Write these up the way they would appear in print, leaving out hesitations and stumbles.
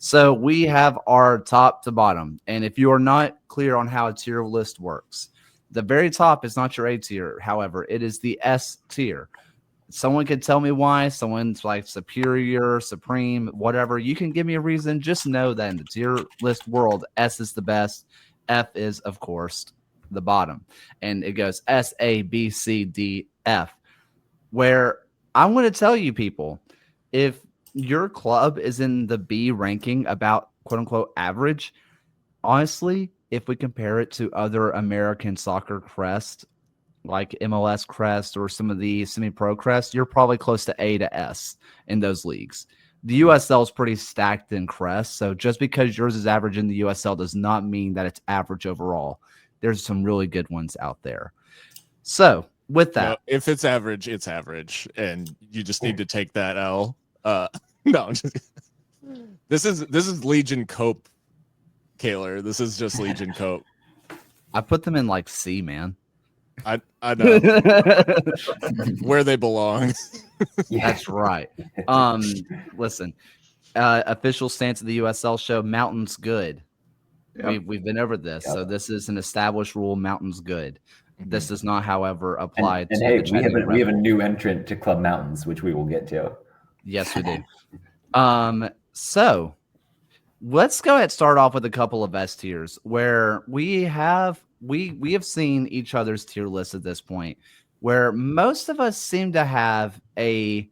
So we have our top to bottom. And if you are not clear on how a tier list works, the very top is not your A tier. However, it is the S tier. Someone can tell me why. Someone's like superior, supreme, whatever. You can give me a reason. Just know that in the tier list world, S is the best. F is, of course, the bottom. And it goes S, A, B, C, D, F. Where I'm going to tell you people, if your club is in the B ranking about quote unquote average, honestly, if we compare it to other American soccer crest, like MLS crest or some of the semi-pro crest, you're probably close to A to S in those leagues. The USL is pretty stacked in crest, so just because yours is average in the USL does not mean that it's average overall. There's some really good ones out there. So with that, no, if it's average, it's average, and you just need to take that L. No, I'm just, this is Legion Cope, Kaylor. This is just Legion Cope. I put them in like C, man. I know where they belong. That's right. Listen, official stance of the USL show: mountains good. Yep. We've been over this, so this is an established rule: mountains good. This does not, however, apply to. Hey, we have a new entrant to Club Mountains, which we will get to. Yes, we do. So let's go ahead and start off with a couple of S tiers where we have seen each other's tier list at this point, where most of us seem to have a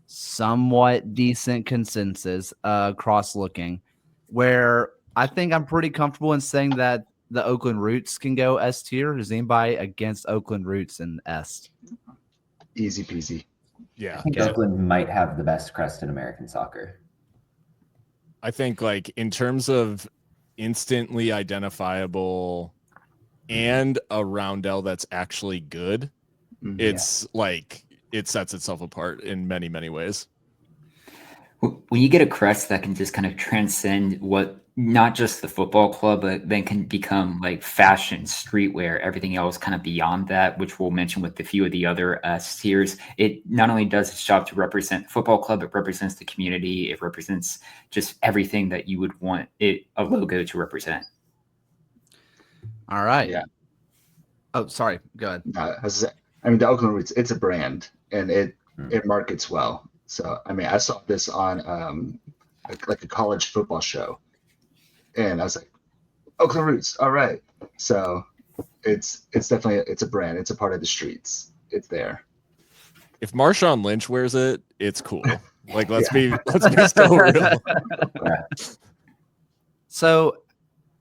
somewhat decent consensus cross-looking, where I think I'm pretty comfortable in saying that the Oakland Roots can go S tier. Is anybody against Oakland Roots in S? Easy peasy. Yeah. I think Oakland might have the best crest in American soccer. I think, like, in terms of instantly identifiable and a roundel that's actually good, it's like it sets itself apart in many, many ways. When you get a crest that can just kind of transcend what not just the football club, but then can become like fashion, streetwear, everything else kind of beyond that, which we'll mention with a few of the other tiers. It not only does its job to represent football club, it represents the community. It represents just everything that you would want a logo to represent. All right. Yeah. Oh, sorry. Go ahead. I mean, the Oakland Roots, it's a brand, and it markets well. So, I mean, I saw this on like a college football show, and I was like, Oakland Roots, all right. So it's definitely it's a brand. It's a part of the streets. It's there. If Marshawn Lynch wears it, it's cool. Like, let's be so real. So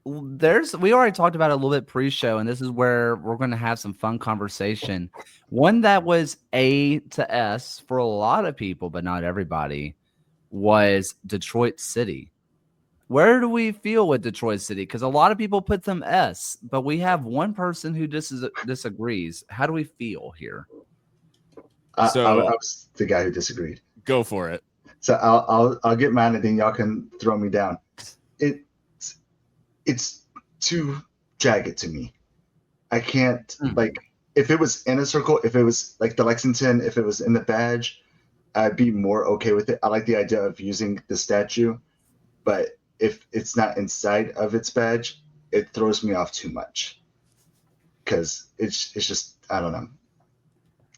we already talked about it a little bit pre-show, and this is where we're going to have some fun conversation. One that was A to S for a lot of people, but not everybody, was Detroit City. Where do we feel with Detroit City? Because a lot of people put them S, but we have one person who disagrees. How do we feel here? I was the guy who disagreed. Go for it. So I'll get mad, and then y'all can throw me down. It's too jagged to me. I can't like if it was in a circle, if it was like the Lexington, if it was in the badge, I'd be more okay with it. I like the idea of using the statue, but if it's not inside of its badge, it throws me off too much because it's just I don't know.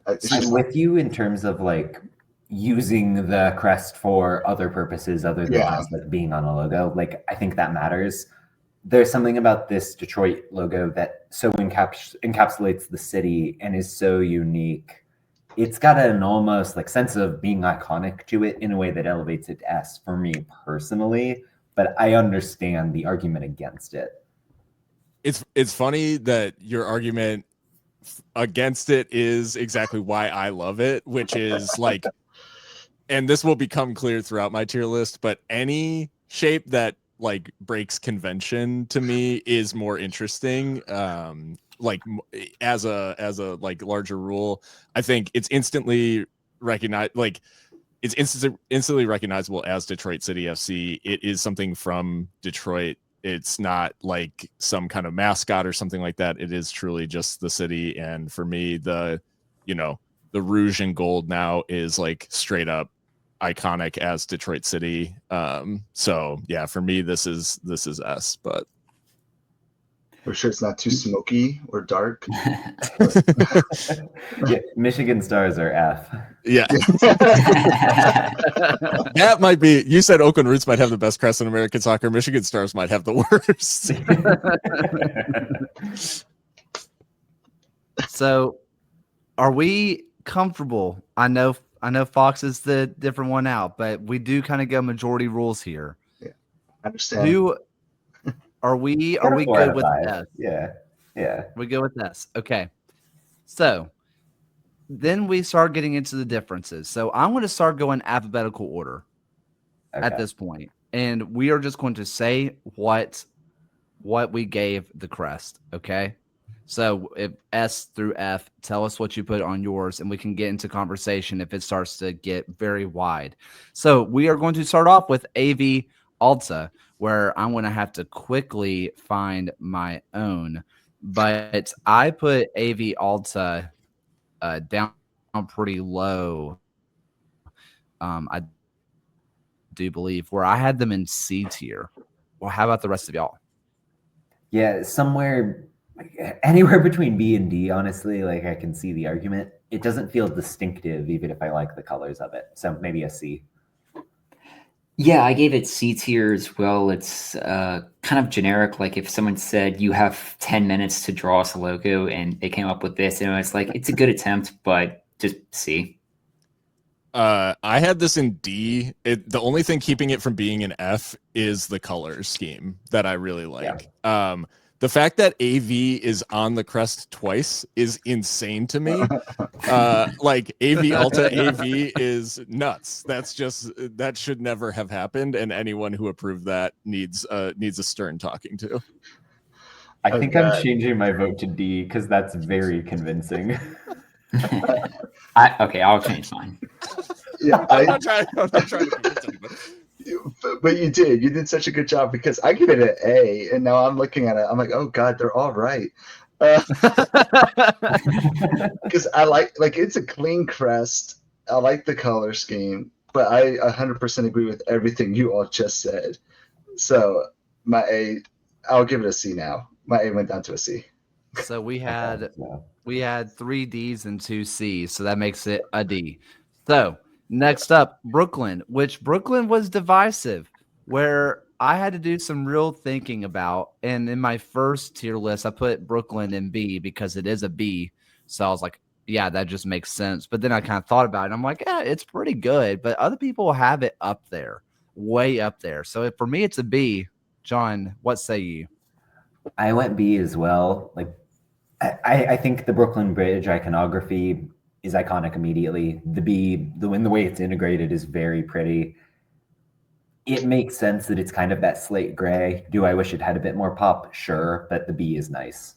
I'm with you in terms of like using the crest for other purposes other than just like being on a logo. Like I think that matters. There's something about this Detroit logo that so encapsulates the city and is so unique. It's got an almost like sense of being iconic to it in a way that elevates it to S for me personally, but I understand the argument against it. It's funny that your argument against it is exactly why I love it, which is like, and this will become clear throughout my tier list, but any shape that like breaks convention to me is more interesting. Like as a like larger rule, I think it's instantly recognized, like it's instantly recognizable as Detroit City FC. It is something from Detroit. It's not like some kind of mascot or something like that. It is truly just the city. And for me, the rouge and gold now is like straight up iconic as Detroit City. So yeah, for me, this is S, but we're sure it's not too smoky or dark. Yeah, Michigan Stars are F. yeah. That might be, you said Oakland Roots might have the best crest in American soccer. Michigan Stars might have the worst. So are we comfortable? I know Fox is the different one out, but we do kind of go majority rules here. Yeah, I understand. Are we Got a 4 out good of with 5. S? Yeah. We go with S. Okay. So then we start getting into the differences. So I'm going to start going alphabetical order at this point. And we are just going to say what we gave the crest. Okay. So if S through F, tell us what you put on yours, and we can get into conversation if it starts to get very wide. So we are going to start off with AV Alta, where I'm going to have to quickly find my own. But I put AV Alta down pretty low. I do believe where I had them in C tier. Well, how about the rest of y'all? Yeah, anywhere between B and D, honestly. Like, I can see the argument. It doesn't feel distinctive, even if I like the colors of it. So maybe a C. Yeah, I gave it C tier as well. It's kind of generic. Like if someone said you have 10 minutes to draw us a logo and they came up with this, and it's like, it's a good attempt, but just C. I had this in D. The only thing keeping it from being an F is the color scheme that I really like. Yeah. The fact that AV is on the crest twice is insane to me. Like AV Alta AV is nuts. That should never have happened, and anyone who approved that needs a stern talking to. I think I'm changing my vote to D because that's very convincing. Okay, I'll change mine. Yeah, I'm not trying to convince anybody. But you did such a good job, because I give it an A, and now I'm looking at it, I'm like, oh god, they're all right. Because I like it's a clean crest. I like the color scheme, but I 100% agree with everything you all just said. So my A, I'll give it a C now. My A went down to a C. So we had 3 Ds and 2 Cs, so that makes it a D. So next up, Brooklyn, which Brooklyn was divisive, where I had to do some real thinking about. And in my first tier list, I put Brooklyn in B because it is a B. So I was like, yeah, that just makes sense. But then I kind of thought about it, and I'm like, yeah, it's pretty good. But other people have it up there, way up there. So for me, it's a B. John, what say you? I went B as well. Like, I think the Brooklyn Bridge iconography is iconic immediately. The B, the way it's integrated is very pretty. It makes sense that it's kind of that slate gray. Do I wish it had a bit more pop? Sure, but the B is nice.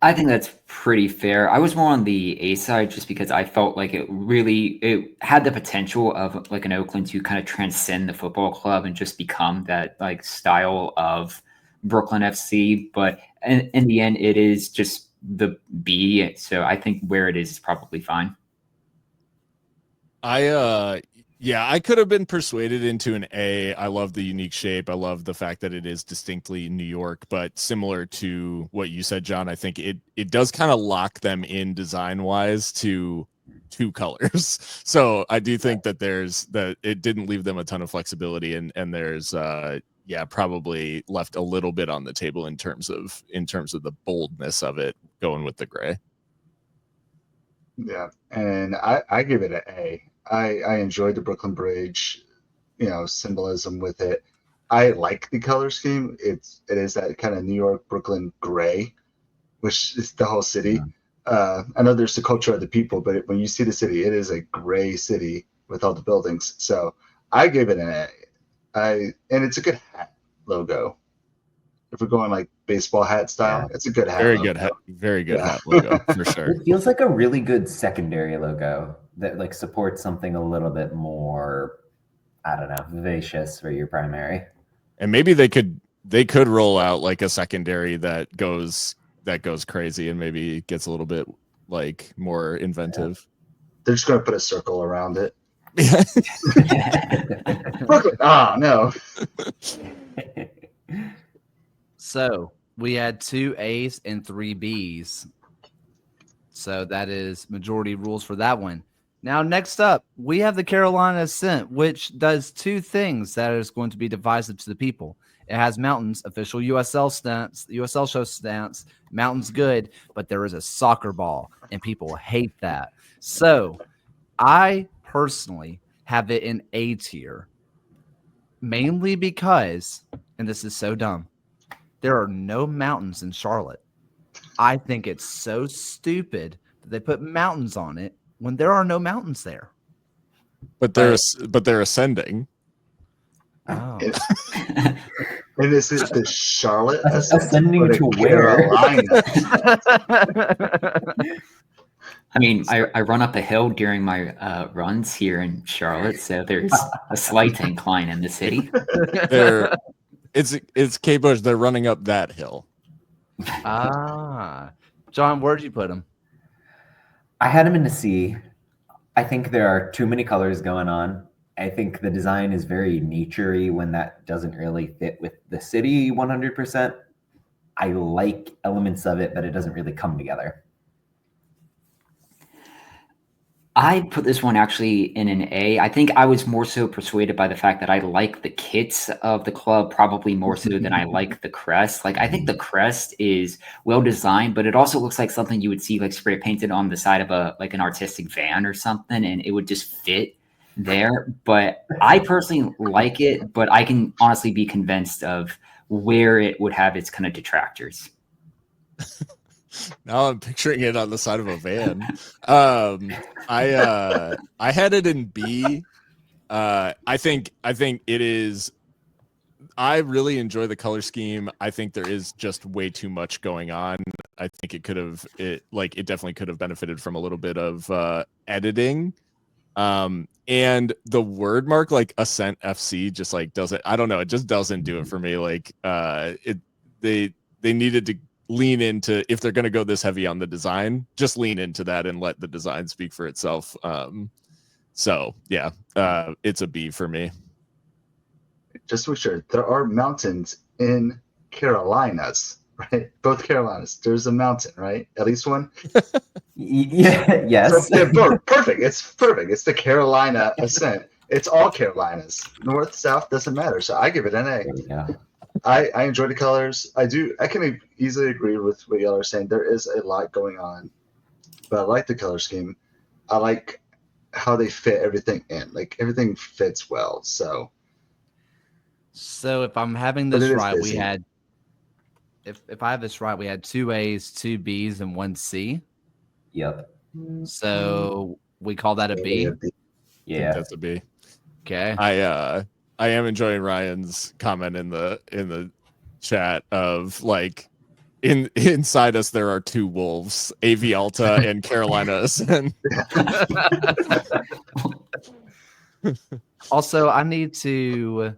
I think that's pretty fair. I was more on the A side just because I felt like it had the potential of like an Oakland to kind of transcend the football club and just become that like style of Brooklyn FC. But in the end, it is just the B. So I think where it is probably fine. I could have been persuaded into an A. I love the unique shape. I love the fact that it is distinctly New York, but similar to what you said, John, I think it does kind of lock them in design wise to 2 colors. So I do think that it didn't leave them a ton of flexibility, and there's probably left a little bit on the table in terms of the boldness of it going with the gray. Yeah, and I give it an A. I enjoyed the Brooklyn Bridge, symbolism with it. I like the color scheme. It is that kind of New York Brooklyn gray, which is the whole city. I know there's the culture of the people, but when you see the city, it is a gray city with all the buildings. So I give it an A. And it's a good hat logo. If we're going like baseball hat style, it's a good hat. Very logo. good hat. Very good hat logo for sure. It feels like a really good secondary logo that like supports something a little bit more, I don't know, vivacious for your primary. And maybe they could roll out like a secondary that goes crazy and maybe gets a little bit like more inventive. They're just going to put a circle around it. Brooklyn. Ah, no. So we had 2 A's and 3 B's. So that is majority rules for that one. Now, next up, we have the Carolina Ascent, which does 2 things that is going to be divisive to the people. It has mountains, official USL stance, USL Show stance, mountains good, but there is a soccer ball, and people hate that. So I personally have it in A tier, mainly because, and this is so dumb, there are no mountains in Charlotte. I think it's so stupid that they put mountains on it when there are no mountains there. But they're ascending. Oh. And this is the Charlotte Ascending to where? I mean, I run up a hill during my runs here in Charlotte, so there's a slight incline in the city. It's K. Bush. They're running up that hill. John, where'd you put him? I had him in the C. I think there are too many colors going on. I think the design is very nature-y when that doesn't really fit with the city 100%. I like elements of it, but it doesn't really come together. I put this one actually in an A. I think I was more so persuaded by the fact that I like the kits of the club probably more so than I like the crest. Like, I think the crest is well designed, but it also looks like something you would see like spray painted on the side of an artistic van or something, and it would just fit there. But I personally like it, but I can honestly be convinced of where it would have its kind of detractors. Now I'm picturing it on the side of a van. I had it in B. I think it is. I really enjoy the color scheme. I think there is just way too much going on. I think it definitely could have benefited from a little bit of editing. And the word mark like Ascent FC just like doesn't. I don't know. It just doesn't do it for me. Like they needed to lean into, if they're going to go this heavy on the design, just lean into that and let the design speak for itself. So yeah, it's a B for me. Just to be sure, there are mountains in Carolinas, right? Both Carolinas. There's a mountain, right? At least one. Yeah. Yes. So, perfect. It's perfect. It's the Carolina Ascent. It's all Carolinas. North, south doesn't matter. So I give it an A. Yeah. I enjoy the colors. I can easily agree with what y'all are saying. There is a lot going on, but I like the color scheme. I like how they fit everything in. Like, everything fits well. So if I'm having this right, we had, if I have this right, we had 2 A's, 2 B's, and 1 C. Yep. So we call that a B. Yeah, I think that's a B. Okay. I am enjoying Ryan's comment in the chat of like inside us there are 2 wolves, AV Alta and Carolina Ascent. Also, I need to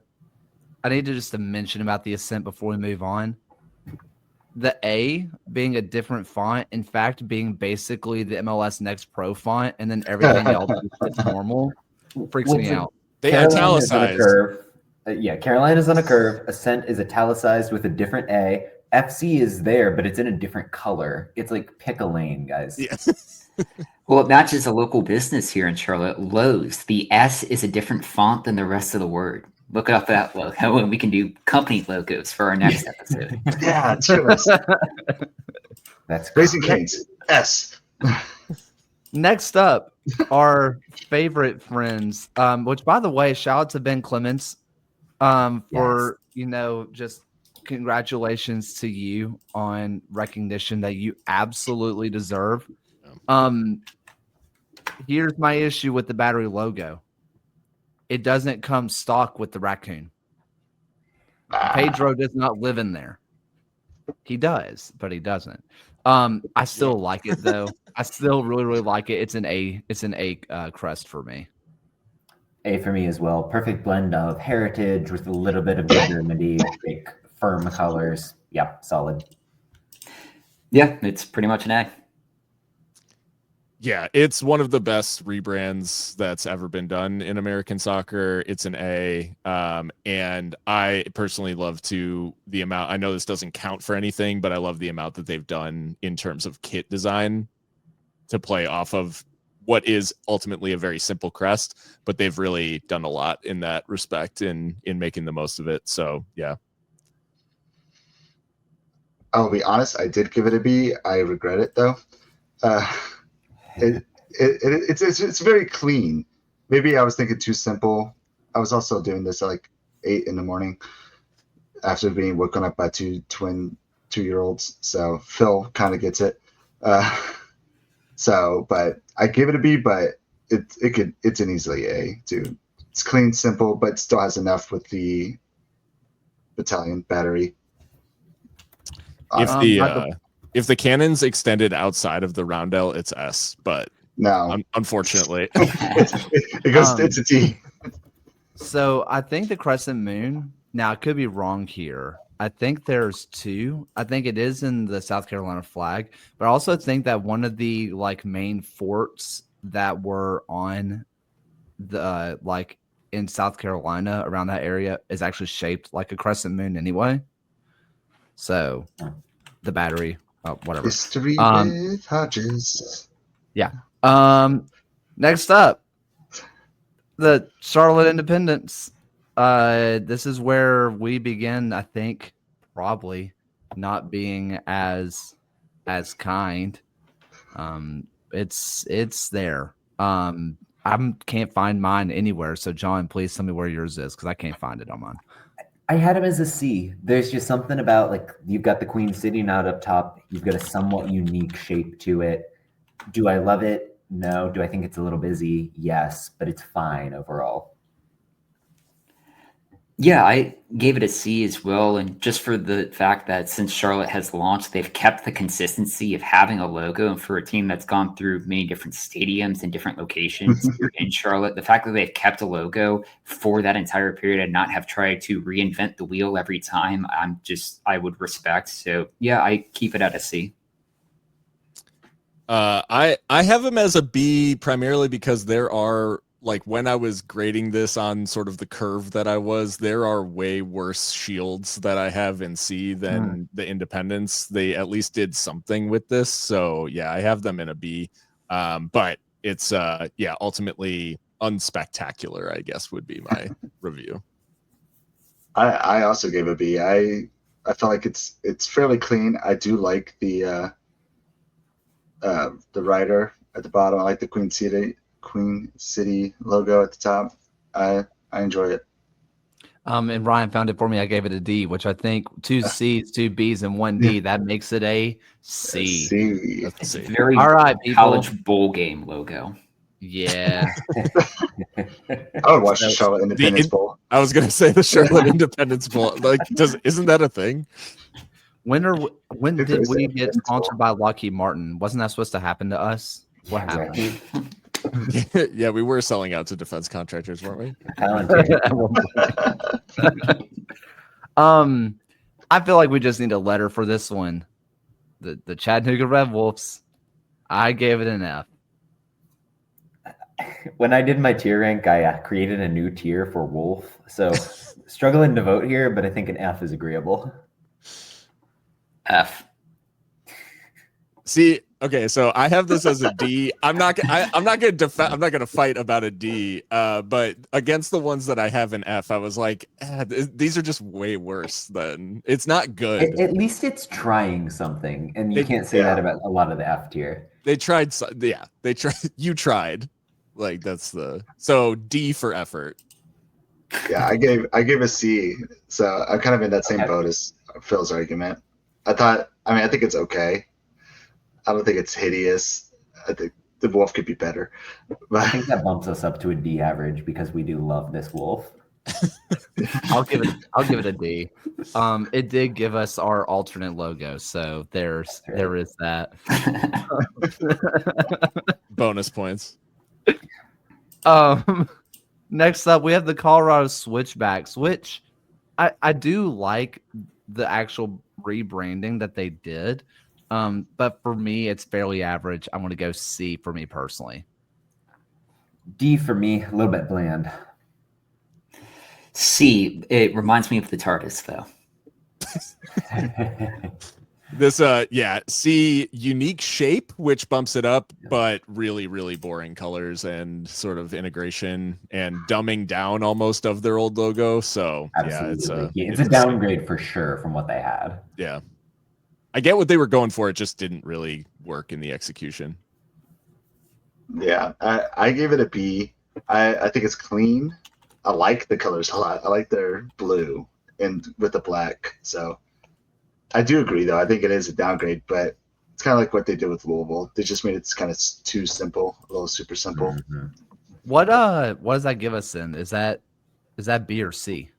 just to mention about the Ascent before we move on. The A being a different font, in fact, being basically the MLS Next Pro font, and then everything else is normal, freaks me out. They italicized. Carolina's on a curve. Ascent is italicized with a different A. FC is there, but it's in a different color. It's like pick a lane, guys. Yeah. Well, it matches a local business here in Charlotte, Lowe's. The S is a different font than the rest of the word. Look up that logo, and we can do company logos for our next episode. Yeah, true. That's Raising Cane's S. Next up, our favorite friends, which, by the way, shout out to Ben Clements for, just congratulations to you on recognition that you absolutely deserve. Here's my issue with the battery logo. It doesn't come stock with the raccoon. Pedro does not live in there. He does, but he doesn't. I still like it though. I still really, really like it. It's an A. It's an A crest for me. A for me as well. Perfect blend of heritage with a little bit of modernity, like firm colors. Yeah, solid. Yeah, it's pretty much an A. Yeah, it's one of the best rebrands that's ever been done in American soccer. It's an A. And I personally love the amount. I know this doesn't count for anything, but I love the amount that they've done in terms of kit design to play off of what is ultimately a very simple crest, but they've really done a lot in that respect in making the most of it. So yeah. I'll be honest, I did give it a B. I regret it though. It's very clean. Maybe I was thinking too simple. I was also doing this at like 8 in the morning after being woken up by two 2-year-olds. So Phil kind of gets it. But I give it a B, but it's an easily A too. It's clean, simple, but still has enough with the battalion battery. If the cannon's extended outside of the roundel, it's S, but no, unfortunately, it's a T. So I think the crescent moon. Now I could be wrong here. I think there's 2. I think it is in the South Carolina flag, but I also think that one of the main forts that were on the in South Carolina around that area is actually shaped like a crescent moon anyway. So the battery, whatever. History with Hodges. Yeah. Next up, the Charlotte Independence. This is where we begin, I think, probably not being as kind. It's there. I can't find mine anywhere. So John, please tell me where yours is because I can't find it on mine. I had him as a C. There's just something about you've got the Queen sitting out up top. You've got a somewhat unique shape to it. Do I love it? No. Do I think it's a little busy? Yes, but it's fine overall. Yeah, I gave it a C as well. And just for the fact that since Charlotte has launched, they've kept the consistency of having a logo. And for a team that's gone through many different stadiums and different locations here in Charlotte, the fact that they've kept a logo for that entire period and not have tried to reinvent the wheel every time, I would respect. So yeah, I keep it at a C. I have him as a B primarily because there are, when I was grading this on sort of the curve that I was, there are way worse shields that I have in C than the Independence. They at least did something with this. So yeah, I have them in a B. But it's ultimately unspectacular, I guess would be my review. I also gave a B. I felt like it's fairly clean. I do like the rider at the bottom. I like the Queen City logo at the top. I enjoy it. And Ryan found it for me. I gave it a D, which I think 2 C's, 2 B's, and 1 D. That makes it a C. It's very all right, people. College bowl game logo. Yeah. I would watch the Charlotte Independence Bowl. I was gonna say the Charlotte Independence Bowl. Isn't that a thing? When did we get sponsored by Lockheed Martin? Wasn't that supposed to happen to us? What happened? Yeah, we were selling out to defense contractors, weren't we? I feel like we just need a letter for this one. The Chattanooga Red Wolves. I gave it an F. When I did my tier rank, I created a new tier for Wolf. So struggling to vote here, but I think an F is agreeable. F. See, okay, so I have this as a D. I'm not gonna fight about a D. But against the ones that I have an F, I was like, these are just way worse than it's not good. At least it's trying something, and you can't say that about a lot of the F tier. They tried. Yeah, they tried. You tried. So D for effort. Yeah, I gave a C. So I'm kind of in that same boat as Phil's argument. I think it's okay. I don't think it's hideous. I think the Wolf could be better. But I think that bumps us up to a D average because we do love this Wolf. I'll give it a D. It did give us our alternate logo, so there is that. Bonus points. Next up, we have the Colorado Switchbacks, which I do like the actual rebranding that they did. But for me, it's fairly average. I'm going to go C for me personally. D for me, a little bit bland. C. It reminds me of the TARDIS, though. This C, unique shape, which bumps it up, but really, really boring colors and sort of integration and dumbing down almost of their old logo. So Absolutely. It's a downgrade for sure from what they had. Yeah. I get what they were going for. It just didn't really work in the execution. Yeah, I gave it a B. I think it's clean. I like the colors a lot. I like their blue and with the black. So I do agree, though. I think it is a downgrade, but it's kind of like what they did with Louisville. They just made it kind of too simple, a little super simple. Mm-hmm. What does that give us then? Is that B or C?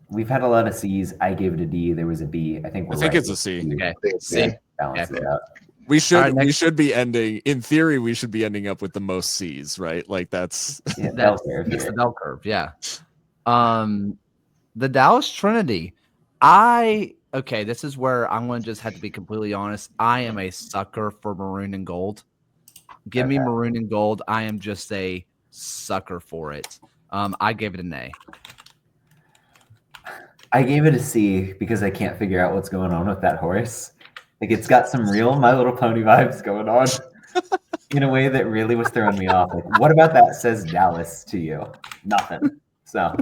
We've had a lot of C's. I gave it a D. There was a B. I think it's a C. Okay. C. Balance it out. We should be ending, in theory, we should be ending up with the most C's, right? Like that's it's the bell curve. Yeah. The Dallas Trinity. This is where I'm going to just have to be completely honest. I am a sucker for maroon and gold. Give me maroon and gold. I am just a sucker for it. I gave it an A. I gave it a C because I can't figure out what's going on with that horse. Like, it's got some real My Little Pony vibes going on in a way that really was throwing me off. Like, what about that says Dallas to you? Nothing. So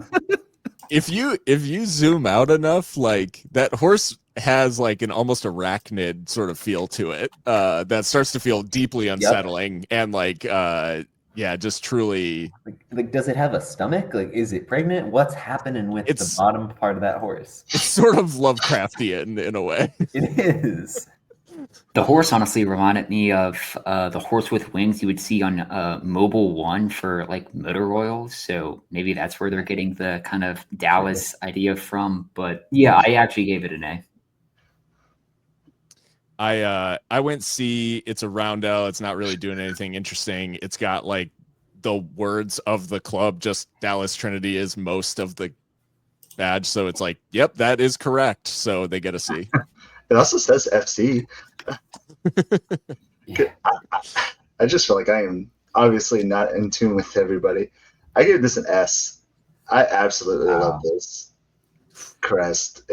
if you zoom out enough, like that horse has like an almost arachnid sort of feel to it that starts to feel deeply unsettling and like just truly like does it have a stomach? Like, is it pregnant? What's happening with the bottom part of that horse? It's sort of Lovecraftian in a way. It is. The horse honestly reminded me of the horse with wings you would see on Mobile One for like motor oil. So maybe that's where they're getting the kind of Dallas idea from. But yeah, I actually gave it an A. I went C. It's a roundel. It's not really doing anything interesting. It's got like the words of the club. Just Dallas Trinity is most of the badge. So it's like, yep, that is correct. So they get a C. It also says FC. I just feel like I am obviously not in tune with everybody. I gave this an S. I absolutely love this crest.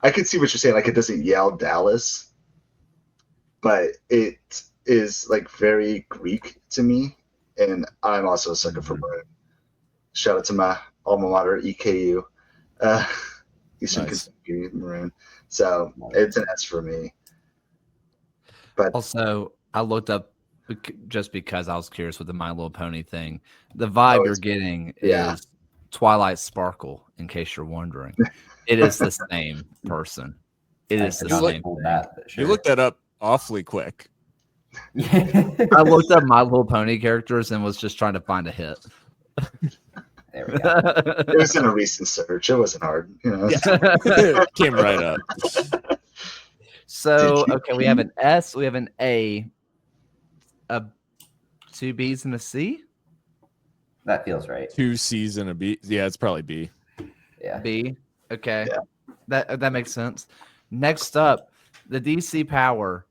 I could see what you're saying. Like, it doesn't yell Dallas, but it is like very Greek to me, and I'm also a sucker for maroon. Shout out to my alma mater, EKU, Eastern Kentucky Maroon. So it's an S for me. But also, I looked up just because I was curious with the My Little Pony thing. The vibe you're getting is Twilight Sparkle, in case you're wondering. It is the same person. It is the same thing. You looked that up awfully quick. I looked up My Little Pony characters and was just trying to find a hit. There we go. It was in a recent search. It wasn't hard. It came right up. So, we have an S, we have an A, 2 B's and a C? That feels right. 2 C's and a B. Yeah, it's probably B. Yeah. B. Okay. Yeah. That makes sense. Next up, the DC Power.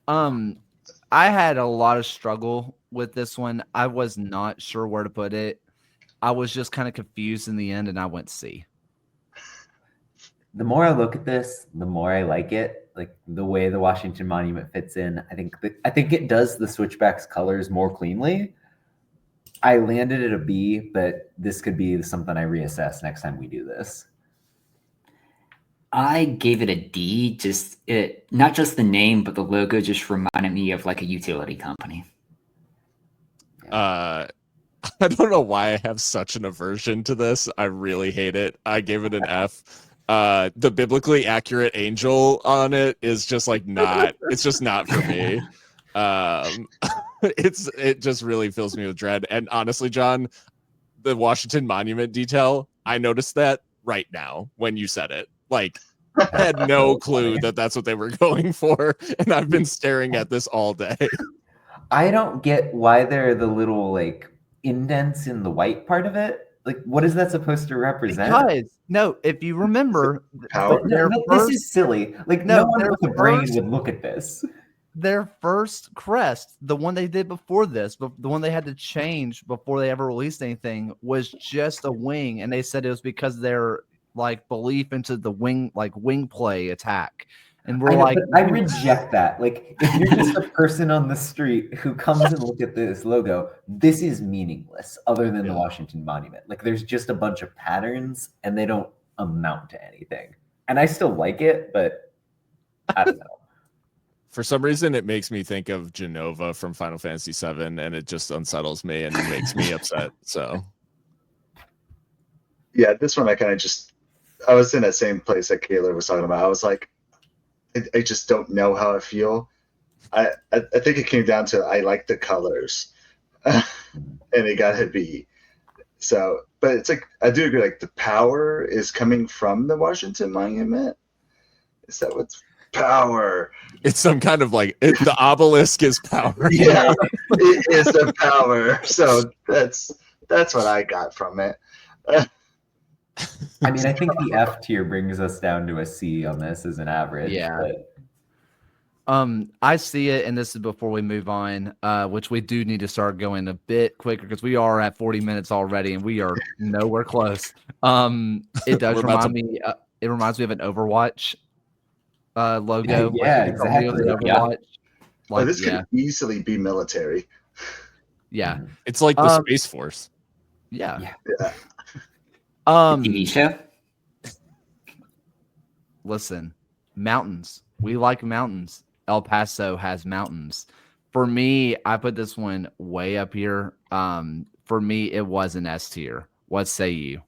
I had a lot of struggle with this one. I was not sure where to put it. I was just kind of confused in the end, and I went C. The more I look at this, the more I like it. Like the way the Washington Monument fits in. I think it does the Switchbacks colors more cleanly. I landed at a B, but this could be something I reassess next time we do this. I gave it a D. Not just the name, but the logo just reminded me of like a utility company. I don't know why I have such an aversion to this. I really hate it. I gave it an F. The biblically accurate angel on it is just like not. It's just not for me. It just really fills me with dread. And honestly, John, the Washington Monument detail, I noticed that right now when you said it. Like, I had no clue that that's what they were going for, and I've been staring at this all day. I don't get why there are the little like indents in the white part of it. Like, what is that supposed to represent? Because no, if you remember, Power? This is silly. Like, no one with a brain would look at this. Their first crest, the one they did before this, but the one they had to change before they ever released anything, was just a wing, and they said it was because their like belief into the wing play attack. And we're I reject that. Like, if you're just a person on the street who comes and look at this logo, this is meaningless other than the Washington Monument. Like, there's just a bunch of patterns and they don't amount to anything. And I still like it, but I don't know. For some reason, it makes me think of Genova from Final Fantasy VII, and it just unsettles me and makes me upset. So, yeah, this one I was in that same place that Kaylor was talking about. I was like, I just don't know how I feel. I think it came down to I like the colors, and it got to be. So, but it's like I do agree. Like the power is coming from the Washington Monument. Is that what's power? It's some kind of like the obelisk is power. Yeah, it is the power. So that's what I got from it. I mean, I think the F tier brings us down to a C on this as an average. Yeah. But... I see it, and this is before we move on, which we do need to start going a bit quicker because we are at 40 minutes already, and we are nowhere close. It does remind me. It reminds me of an Overwatch logo. Yeah, exactly. Overwatch. Like, this could easily be military. Yeah, it's like the Space Force. Yeah. TV show. Listen, mountains. We like mountains. El Paso has mountains. For me, I put this one way up here. For me, it was an S tier. What say you?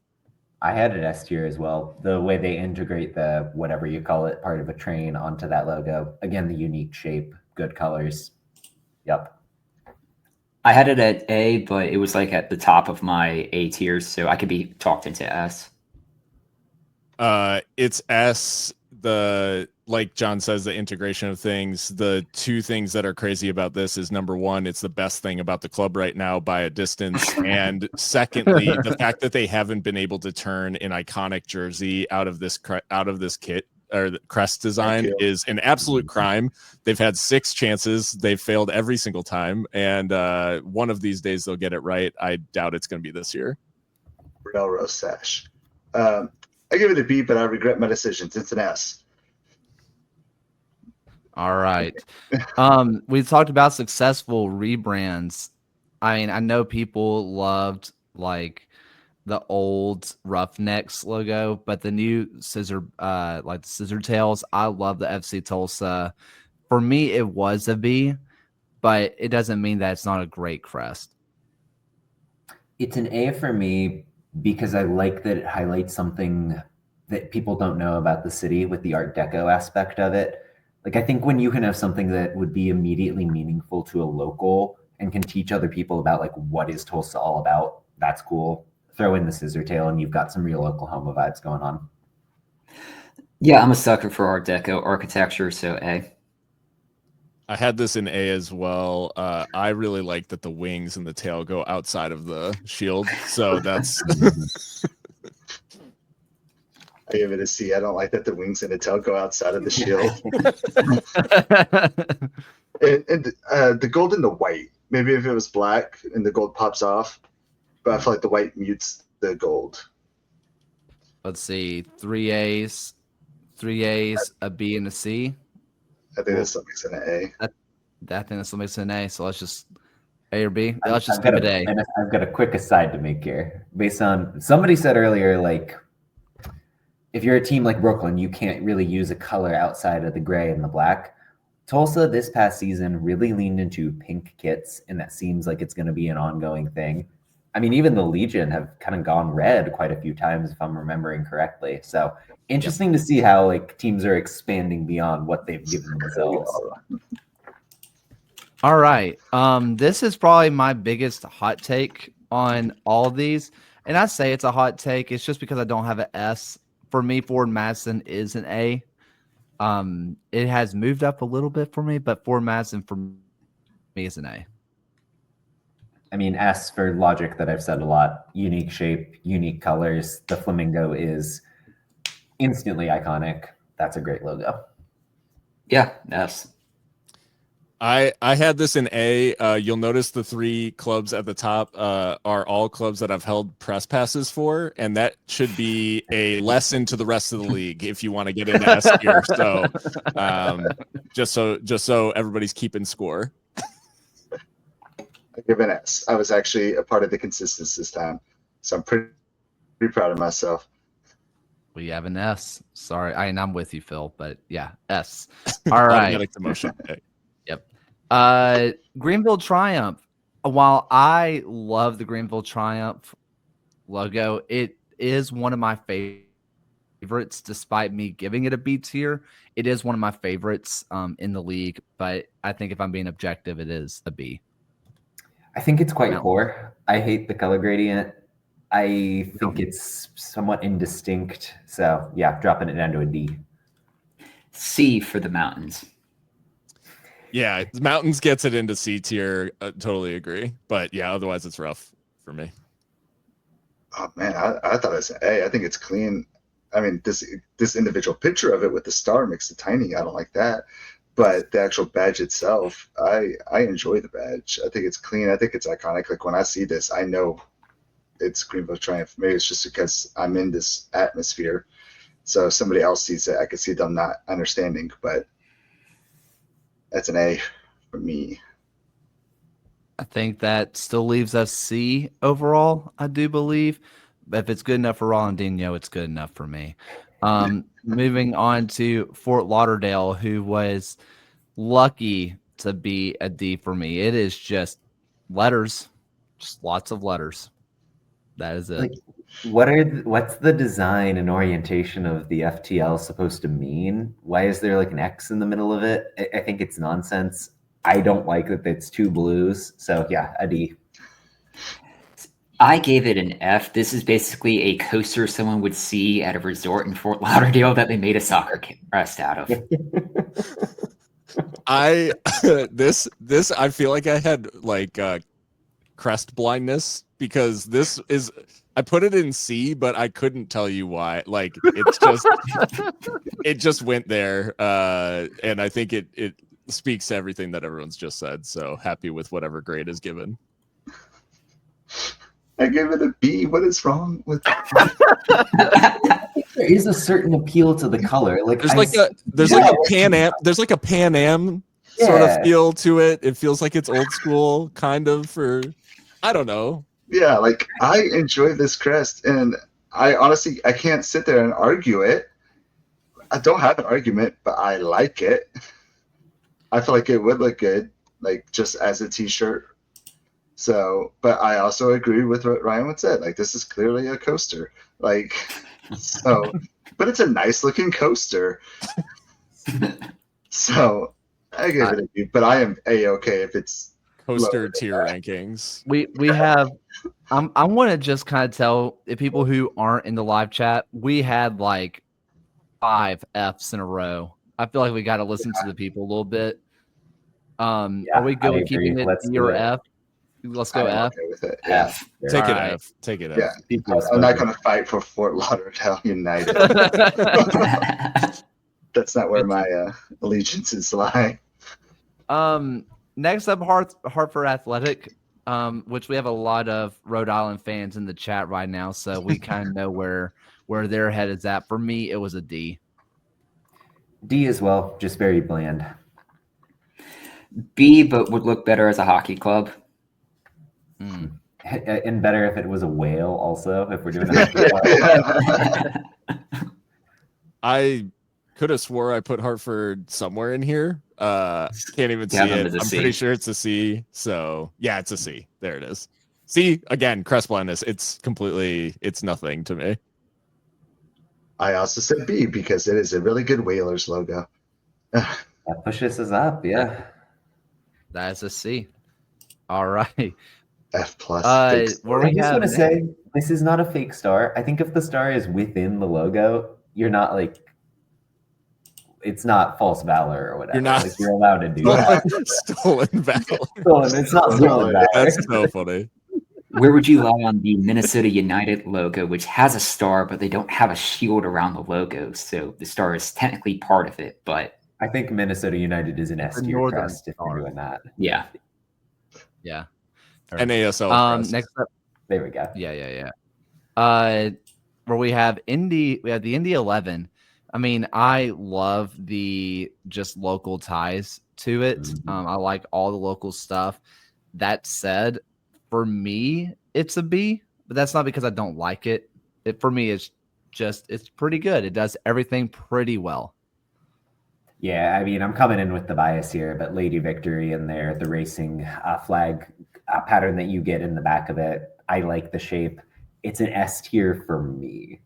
I had an S tier as well. The way they integrate the whatever you call it, part of a train onto that logo. Again, the unique shape, good colors. Yep. I had it at A, but it was like at the top of my A tiers, so I could be talked into S. It's S. Like John says, the integration of things. The two things that are crazy about this is number one, it's the best thing about the club right now by a distance, and secondly, the fact that they haven't been able to turn an iconic jersey out of this kit or the crest design is an absolute crime. They've had 6 chances, they've failed every single time, and one of these days they'll get it right. I doubt it's going to be this year. Brunel Rose sash. I give it a B, but I regret my decisions. It's an S. All right. We talked about successful rebrands. I mean, I know people loved like the old Roughnecks logo, but the new scissor tails, I love the FC Tulsa. For me, it was a B, but it doesn't mean that it's not a great crest. It's an A for me because I like that it highlights something that people don't know about the city with the Art Deco aspect of it. Like, I think when you can have something that would be immediately meaningful to a local and can teach other people about like what is Tulsa all about, that's cool. Throw in the scissor tail and you've got some real Oklahoma vibes going on. Yeah, I'm a sucker for Art Deco architecture, so A. I had this in A as well. I really like that the wings and the tail go outside of the shield, so that's... I give it a C. I don't like that the wings and the tail go outside of the shield. and the gold and the white. Maybe if it was black and the gold pops off, but I feel like the white mutes the gold. Let's see, 3 A's, a B, and a C. I think that's makes it an A. I think that's what makes it an A. So let's just A or B. Let's just give it A. And I've got a quick aside to make here. Based on somebody said earlier, like, if you're a team like Brooklyn, you can't really use a color outside of the gray and the black. Tulsa this past season really leaned into pink kits, and that seems like it's going to be an ongoing thing. I mean, even the Legion have kind of gone red quite a few times, if I'm remembering correctly. So interesting to see how like teams are expanding beyond what they've given themselves. All right. This is probably my biggest hot take on all of these. And I say it's a hot take. It's just because I don't have an S. For me, Ford Madison is an A. It has moved up a little bit for me, but Ford Madison for me is an A. I mean, S for logic that I've said a lot. Unique shape, unique colors. The flamingo is instantly iconic. That's a great logo. Yeah, S. I had this in A. You'll notice the 3 clubs at the top are all clubs that I've held press passes for, and that should be a lesson to the rest of the league if you want to get into S tier. So, just so everybody's keeping score. I give an S. I was actually a part of the consistency this time, so I'm pretty proud of myself. We have an S. Sorry, I'm with you, Phil, but yeah, S. All right. Automatic demotion. Yep. Greenville Triumph. While I love the Greenville Triumph logo, it is one of my favorites. Despite me giving it a B tier, it is one of my favorites in the league. But I think if I'm being objective, it is a B. I think it's quite poor. I hate the color gradient. I think it's somewhat indistinct. So yeah, dropping it down to a D. C for the mountains. Yeah, the mountains gets it into C tier. Totally agree. But yeah, otherwise it's rough for me. Oh man, I thought it was an A. I think it's clean. I mean, this individual picture of it with the star makes it tiny. I don't like that. But the actual badge itself, I enjoy the badge. I think it's clean. I think it's iconic. Like when I see this, I know it's Greenville Triumph. Maybe it's just because I'm in this atmosphere. So if somebody else sees it, I can see them not understanding. But that's an A for me. I think that still leaves us C overall, I do believe. But if it's good enough for Rolandinho, it's good enough for me. Moving on to Fort Lauderdale, who was lucky to be a D for me. It is just letters, just lots of letters. That is it. Like, what's the design and orientation of the FTL supposed to mean? Why is there like an X in the middle of it? I think it's nonsense. I don't like that it's 2 blues. So yeah, a D. I gave it an F. This is basically a coaster someone would see at a resort in Fort Lauderdale that they made a soccer crest out of. This I feel like I had like crest blindness because this is I put it in C, but I couldn't tell you why. Like it's just it just went there, and I think it speaks to everything that everyone's just said. So happy with whatever grade is given. I gave it a B. What is wrong with There is a certain appeal to the color. Like there's like a Pan Am sort of feel to it. It feels like it's old school, kind of. For I don't know. Yeah, like I enjoy this crest, and I honestly I can't sit there and argue it. I don't have an argument, but I like it. I feel like it would look good, like just as a T-shirt. So, but I also agree with what Ryan would say. Like, this is clearly a coaster. Like, so, but it's a nice looking coaster. So, I give it a B. But I am A-okay if it's coaster tier rankings. We have. I want to just kind of tell the people who aren't in the live chat. We had like 5 Fs in a row. I feel like we got to listen to the people a little bit. Are we good with keeping it D or F? Let's go F. Okay with it. Yeah. F. Take it right. F. Take it F. Yeah. I'm not going to fight for Fort Lauderdale United. That's not where my allegiances lie. Next up, Hartford Athletic, which we have a lot of Rhode Island fans in the chat right now, so we kind of know where their head is at. For me, it was a D. D as well, just very bland. B, but would look better as a hockey club. And better if it was a whale also, if we're doing that. I could have swore I put Hartford somewhere in here. Can't even see it. I'm pretty sure it's a C. So yeah, it's a C. There it is. C again, crest blindness. It's nothing to me. I also said B because it is a really good Whalers logo. That pushes us up, yeah. That's a C. All right. F plus. I just want to say this is not a fake star. I think if the star is within the logo, you're not like it's not false valor or whatever. You're not- like, you're allowed to do that. Stolen valor. It's not stolen valor. That's so funny. Where would you lie on the Minnesota United logo, which has a star, but they don't have a shield around the logo, so the star is technically part of it, but I think Minnesota United is an S tier Northern crest if you're doing that. yeah. Yeah. NASL. crest. Next up, There we go. yeah. Where we have Indy, we have the Indy 11. I mean, I love the just local ties to it. I like all the local stuff. That said, for me, it's a B, but that's not because I don't like it. For me, it's pretty good. It does everything pretty well. Yeah, I mean, I'm coming in with the bias here, but Lady Victory and the racing flag pattern that you get in the back of it, I like the shape. It's an S tier for me.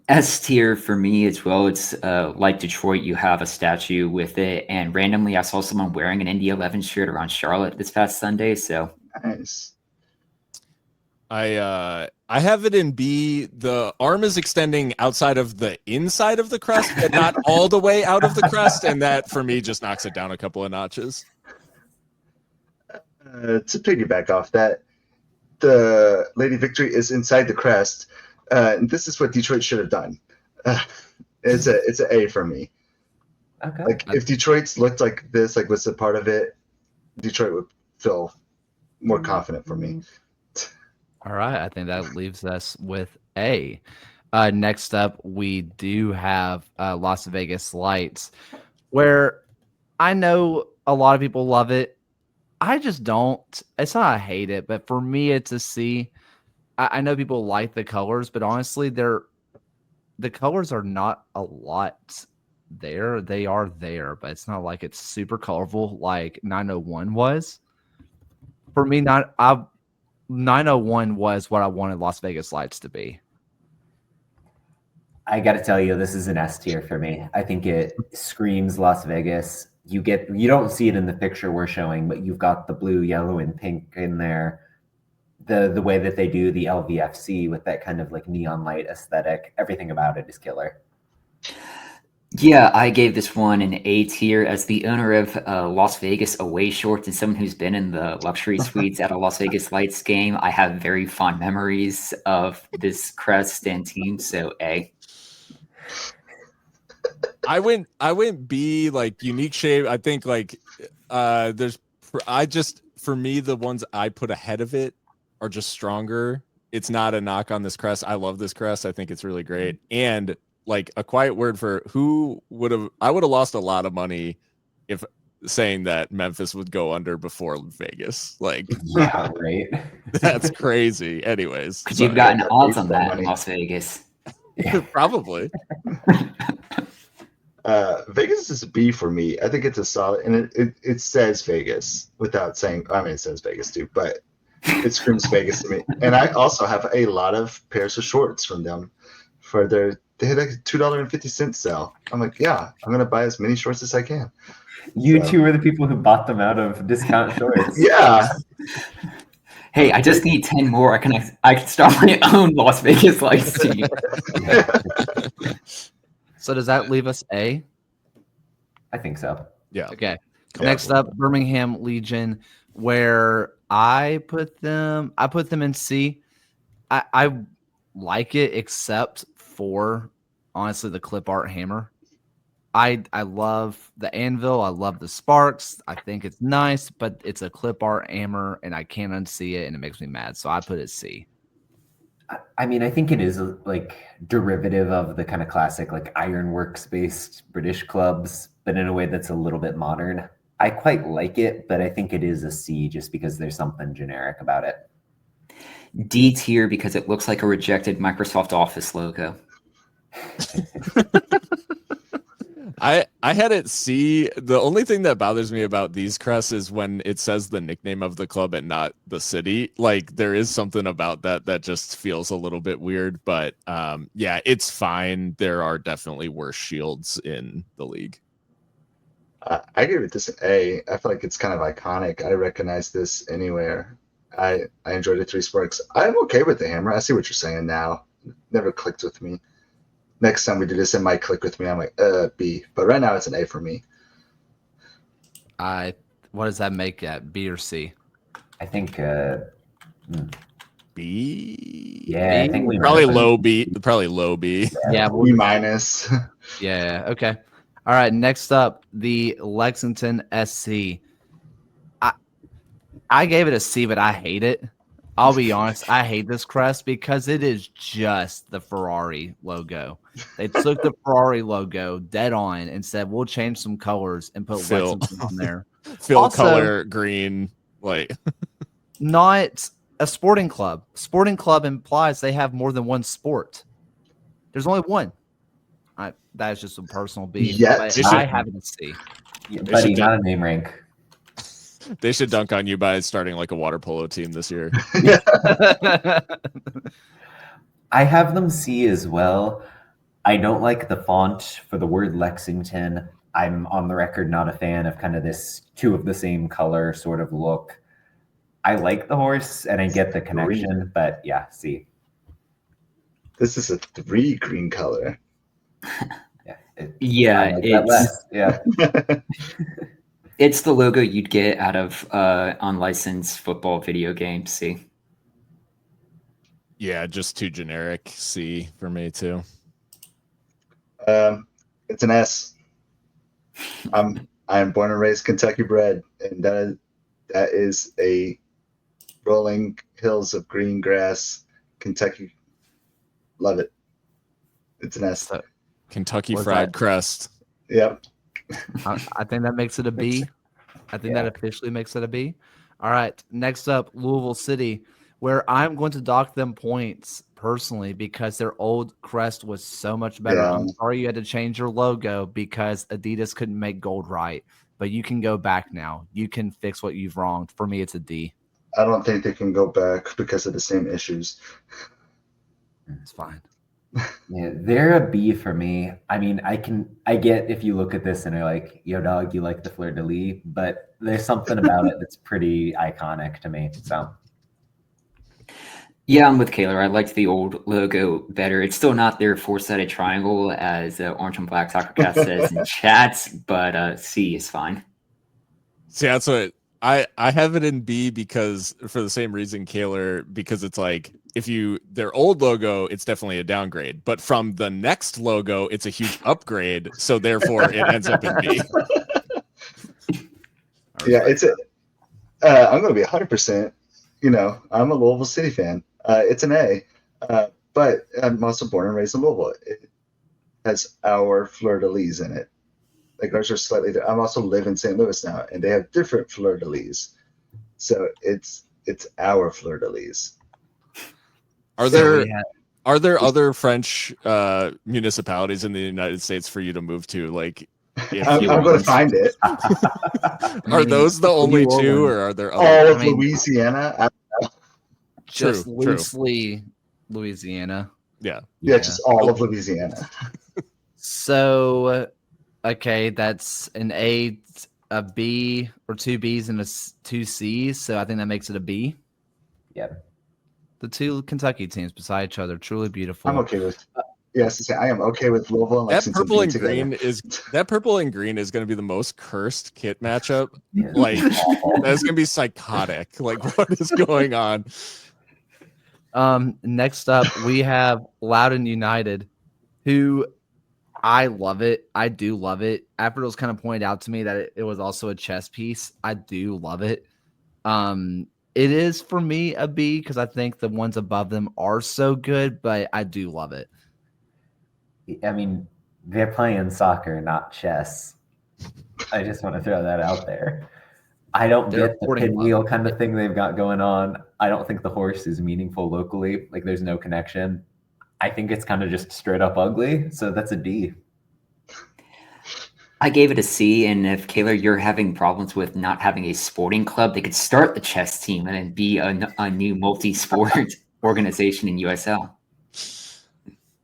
S tier for me as well. It's like Detroit, you have a statue with it, and randomly I saw someone wearing an Indy 11 shirt around Charlotte this past Sunday. So Nice. I have it in B. The arm is extending outside of the inside of the crest, but not all the way out of the crest, and that for me just knocks it down a couple of notches. To piggyback off that, the Lady Victory is inside the crest. And this is what Detroit should have done. It's an A for me. Okay. Like if Detroit's looked like this, like was a part of it, Detroit would feel more confident for me. All right. I think that leaves us with A. Next up, we do have Las Vegas Lights, where I know a lot of people love it. I just don't. It's not I hate it, but for me, it's a C. I know people like the colors, but honestly, the colors are not a lot there. They are there, but it's not like it's super colorful like 901 was. For me, 901 was what I wanted Las Vegas Lights to be. I got to tell you, this is an S tier for me. I think it screams Las Vegas. You don't see it in the picture we're showing, but you've got the blue, yellow, and pink in there. The way that they do the LVFC with that kind of like neon light aesthetic, everything about it is killer. yeah, I gave this one an A tier. As the owner of Las Vegas away shorts and someone who's been in the luxury suites at a Las Vegas Lights game, I have very fond memories of this crest and team. So A. I went B, like unique shape. I think like for me, the ones I put ahead of it are just stronger. It's not a knock on this crest. I love this crest. I think it's really great. And like a quiet word for I would have lost a lot of money if saying that Memphis would go under before Vegas. Like, Yeah, right. that's crazy. Anyways, Because you've sorry. gotten odds on that in Las Vegas. Probably. Vegas is a B for me. I think it's a solid, and it says Vegas without saying. I mean, it says Vegas too, but it screams Vegas to me. And I also have a lot of pairs of shorts from them for they had like a $2.50 sale. I'm like, yeah, I'm gonna buy as many shorts as I can. You two are the people who bought them out of discount shorts. Yeah. Hey, I just need 10 more. I can start my own Las Vegas Lights team. So does that leave us A? I think so. Yeah. Okay. Cool. Next up, Birmingham Legion, where I put them in C. I like it except for honestly the clip art hammer. I love the anvil. I love the sparks. I think it's nice, but it's a clip art hammer and I can't unsee it and it makes me mad. So I put it C. I mean, I think it is like derivative of the kind of classic like ironworks based British clubs, but in a way that's a little bit modern. I quite like it, but I think it is a C just because there's something generic about it. D tier because it looks like a rejected Microsoft Office logo. I had it C. The only thing that bothers me about these crests is when it says the nickname of the club and not the city. Like there is something about that just feels a little bit weird, but yeah, it's fine. There are definitely worse shields in the league. I give it this an A. I feel like it's kind of iconic. I recognize this anywhere. I enjoyed the 3 sparks. I'm okay with the hammer. I see what you're saying now. Never clicked with me. next time we do this, it might click with me. I'm like, B. But right now it's an A for me. What does that make at B or C? I think B. Yeah, I think we probably might. low B. Probably low B. Yeah, B minus. Yeah. Okay. All right. Next up, the Lexington SC. I gave it a C, but I hate it. I'll be honest. I hate this crest because it is just the Ferrari logo. They took the Ferrari logo dead on and said, we'll change some colors and put Lexington on there. Fill Also, color green. Like, not a sporting club. Sporting club implies they have more than one sport. There's only one. That is just a personal beef. Yet. I have it a C. Yeah, buddy, not a name rank. They should dunk on you by starting like a water polo team this year. I have them C as well. I don't like the font for the word Lexington. I'm on the record not a fan of kind of this two of the same color sort of look. I like the horse and I get the connection, but yeah, C. This is a 3 green color. Yeah, it's the logo you'd get out of unlicensed football video games. C. Yeah, just too generic. C for me too. It's an S. I am born and raised Kentucky bred, and that is a rolling hills of green grass, Kentucky. Love it. It's an S. Kentucky Fried Crest. Yep. I think that makes it a B. I think that officially makes it a B. All right. Next up, Louisville City, where I'm going to dock them points personally because their old crest was so much better. Yeah. I'm sorry you had to change your logo because Adidas couldn't make gold right, but you can go back now. You can fix what you've wronged. For me, it's a D. I don't think they can go back because of the same issues. It's fine. Yeah, they're a B for me. I mean, I get if you look at this and you're like, yo, dog, you like the fleur-de-lis, but there's something about it that's pretty iconic to me. So, yeah, I'm with Kaylor. I liked the old logo better. It's still not their 4-sided triangle, as Orange and Black Soccer Cast says in chats, but C is fine. See, that's what I have it in B because for the same reason, Kaylor, because it's like their old logo, it's definitely a downgrade, but from the next logo, it's a huge upgrade. So therefore, it ends up in B. Yeah, I'm going to be 100%. I'm a Louisville City fan. It's an A, but I'm also born and raised in Louisville. It has our fleur-de-lis in it. Like ours are slightly different. I'm also live in St. Louis now, and they have different fleur-de-lis. So it's our fleur-de-lis. Are there other French municipalities in the United States for you to move to? Like, I'm going to find it. Are those the only two, or are there other? All of Louisiana? Just True. loosely Louisiana. Yeah, just all of Louisiana. So, okay, that's an A, a B, or 2 Bs and 2 Cs. So I think that makes it a B. Yep. The two Kentucky teams beside each other, truly beautiful. I'm okay with. Yes, I am okay with Louisville and Lexington. That purple and green is going to be the most cursed kit matchup. Like that's going to be psychotic. Like what is going on? Next up, we have Loudoun United, who I love it. I do love it. After it was kind of pointed out to me that it was also a chess piece, I do love it. It is for me a B because I think the ones above them are so good, but I do love it. I mean, they're playing soccer, not chess. I just want to throw that out there. I don't get the pinwheel kind of thing they've got going on. I don't think the horse is meaningful locally. Like, there's no connection. I think it's kind of just straight up ugly. So that's a D. I gave it a C, and if Kaylor, you're having problems with not having a sporting club, they could start the chess team and then be a new multi-sport organization in USL.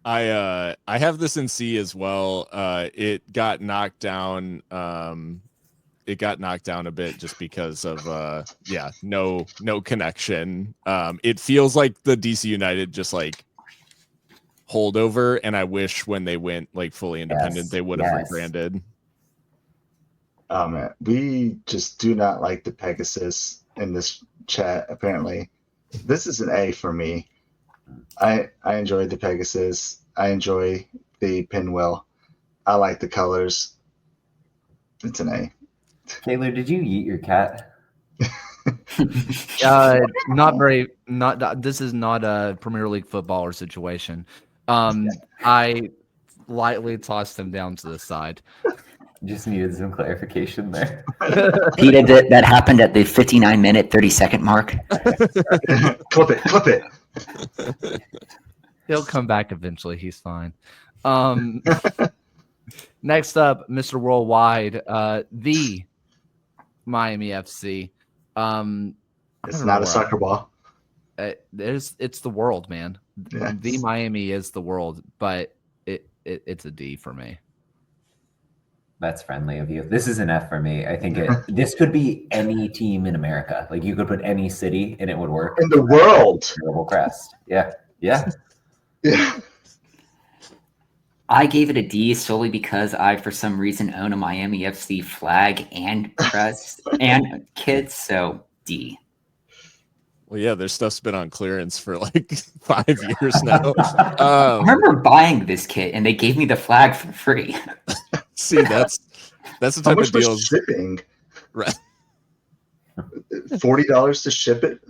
I have this in C as well. It got knocked down. It got knocked down a bit just because of no connection. It feels like the DC United just like holdover, and I wish when they went like fully independent, they would have rebranded. Oh man, we just do not like the Pegasus in this chat. Apparently, this is an A for me. I enjoy the Pegasus. I enjoy the pinwheel. I like the colors. It's an A. Kaylor, did you eat your cat? Not very. Not. This is not a Premier League footballer situation. I lightly tossed him down to the side. Just needed some clarification there. Peter, that happened at the 59-minute, 30-second mark. Clip it. He'll come back eventually. He's fine. Next up, Mr. Worldwide, the Miami FC. It's not a soccer ball. It's the world, man. Yes. The Miami is the world, but it's a D for me. That's friendly of you. This is an F for me. I think this could be any team in America. Like you could put any city and it would work. In the world. Terrible crest. Yeah. I gave it a D solely because I, for some reason, own a Miami FC flag and crest and kit, so D. Well, yeah, their stuff's been on clearance for like 5 years now. I remember buying this kit and they gave me the flag for free. See, that's the type of deals. Shipping? Right. $40 to ship it.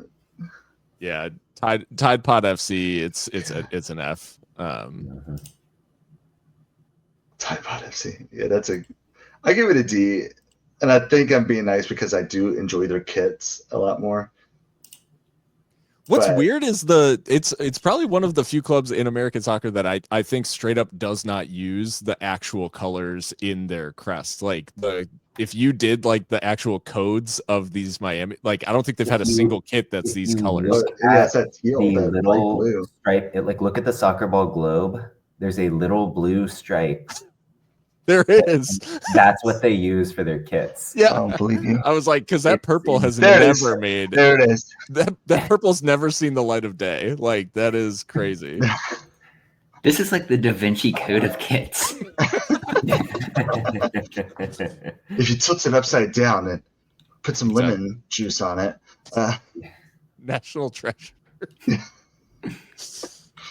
Yeah, Tide Pod FC. It's an F. Tide Pod FC. Yeah, I give it a D, and I think I'm being nice because I do enjoy their kits a lot more. What's weird is it's probably one of the few clubs in American soccer that I think straight up does not use the actual colors in their crest. Like if you did like the actual codes of these Miami, like I don't think they've had a single kit that's these colors. Yes, that's the little stripe. Look at the soccer ball globe. There's a little blue stripe. There is. That's what they use for their kits. Yeah, I don't believe you. I was like, because that purple has never made. There it is. That purple's never seen the light of day. Like that is crazy. This is like the Da Vinci Code of kits. If you tilt it upside down and put some lemon juice on it. National treasure.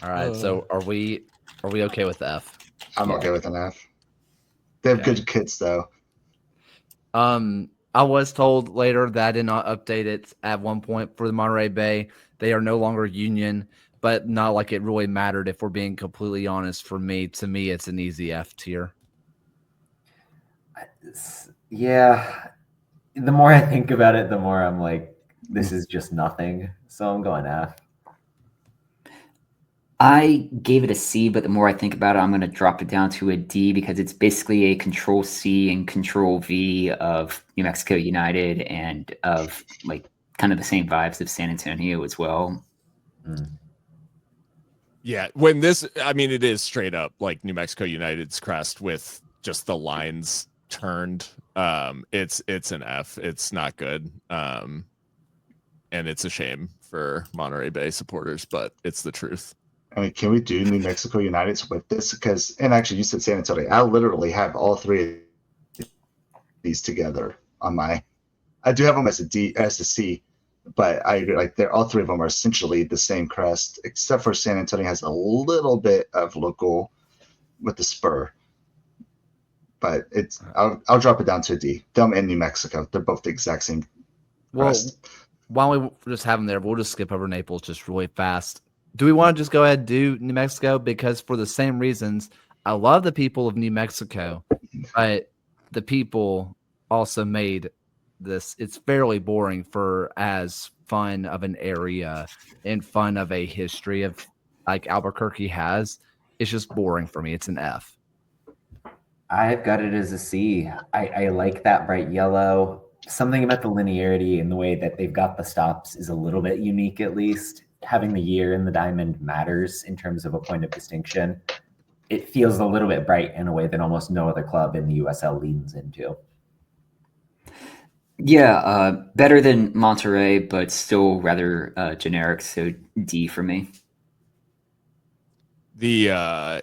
All right, so are we okay with F? I'm okay with an F. They have good kits though. I was told later that I did not update it at one point for the Monterey Bay. They are no longer union, but not like it really mattered if we're being completely honest. To me, it's an easy F tier. Yeah. The more I think about it, the more I'm like, this is just nothing. So I'm going F. I gave it a C, but the more I think about it, I'm going to drop it down to a D because it's basically a Control C and Control V of New Mexico United and of like kind of the same vibes of San Antonio as well. Yeah, when this, I mean, it is straight up like New Mexico United's crest with just the lines turned. It's an F. It's not good. And it's a shame for Monterey Bay supporters, but it's the truth. I mean, can we do New Mexico United's with this? And actually, you said San Antonio. I literally have all three of these together on my. I do have them as a C, but I agree. Like all three of them are essentially the same crest, except for San Antonio has a little bit of local with the spur. But I'll drop it down to a D. Them and New Mexico, they're both the exact same crest. Why don't we just have them there? We'll just skip over Naples just really fast. Do we want to just go ahead and do New Mexico? Because for the same reasons, I love the people of New Mexico, but the people also made this. It's fairly boring for as fun of an area and fun of a history of like Albuquerque has. It's just boring for me. It's an F. I've got it as a C. I like that bright yellow. Something about the linearity and the way that they've got the stops is a little bit unique, at least. Having the year in the diamond matters in terms of a point of distinction. It feels a little bit bright in a way that almost no other club in the USL leans into. Yeah, better than Monterey, but still rather generic. So D for me. The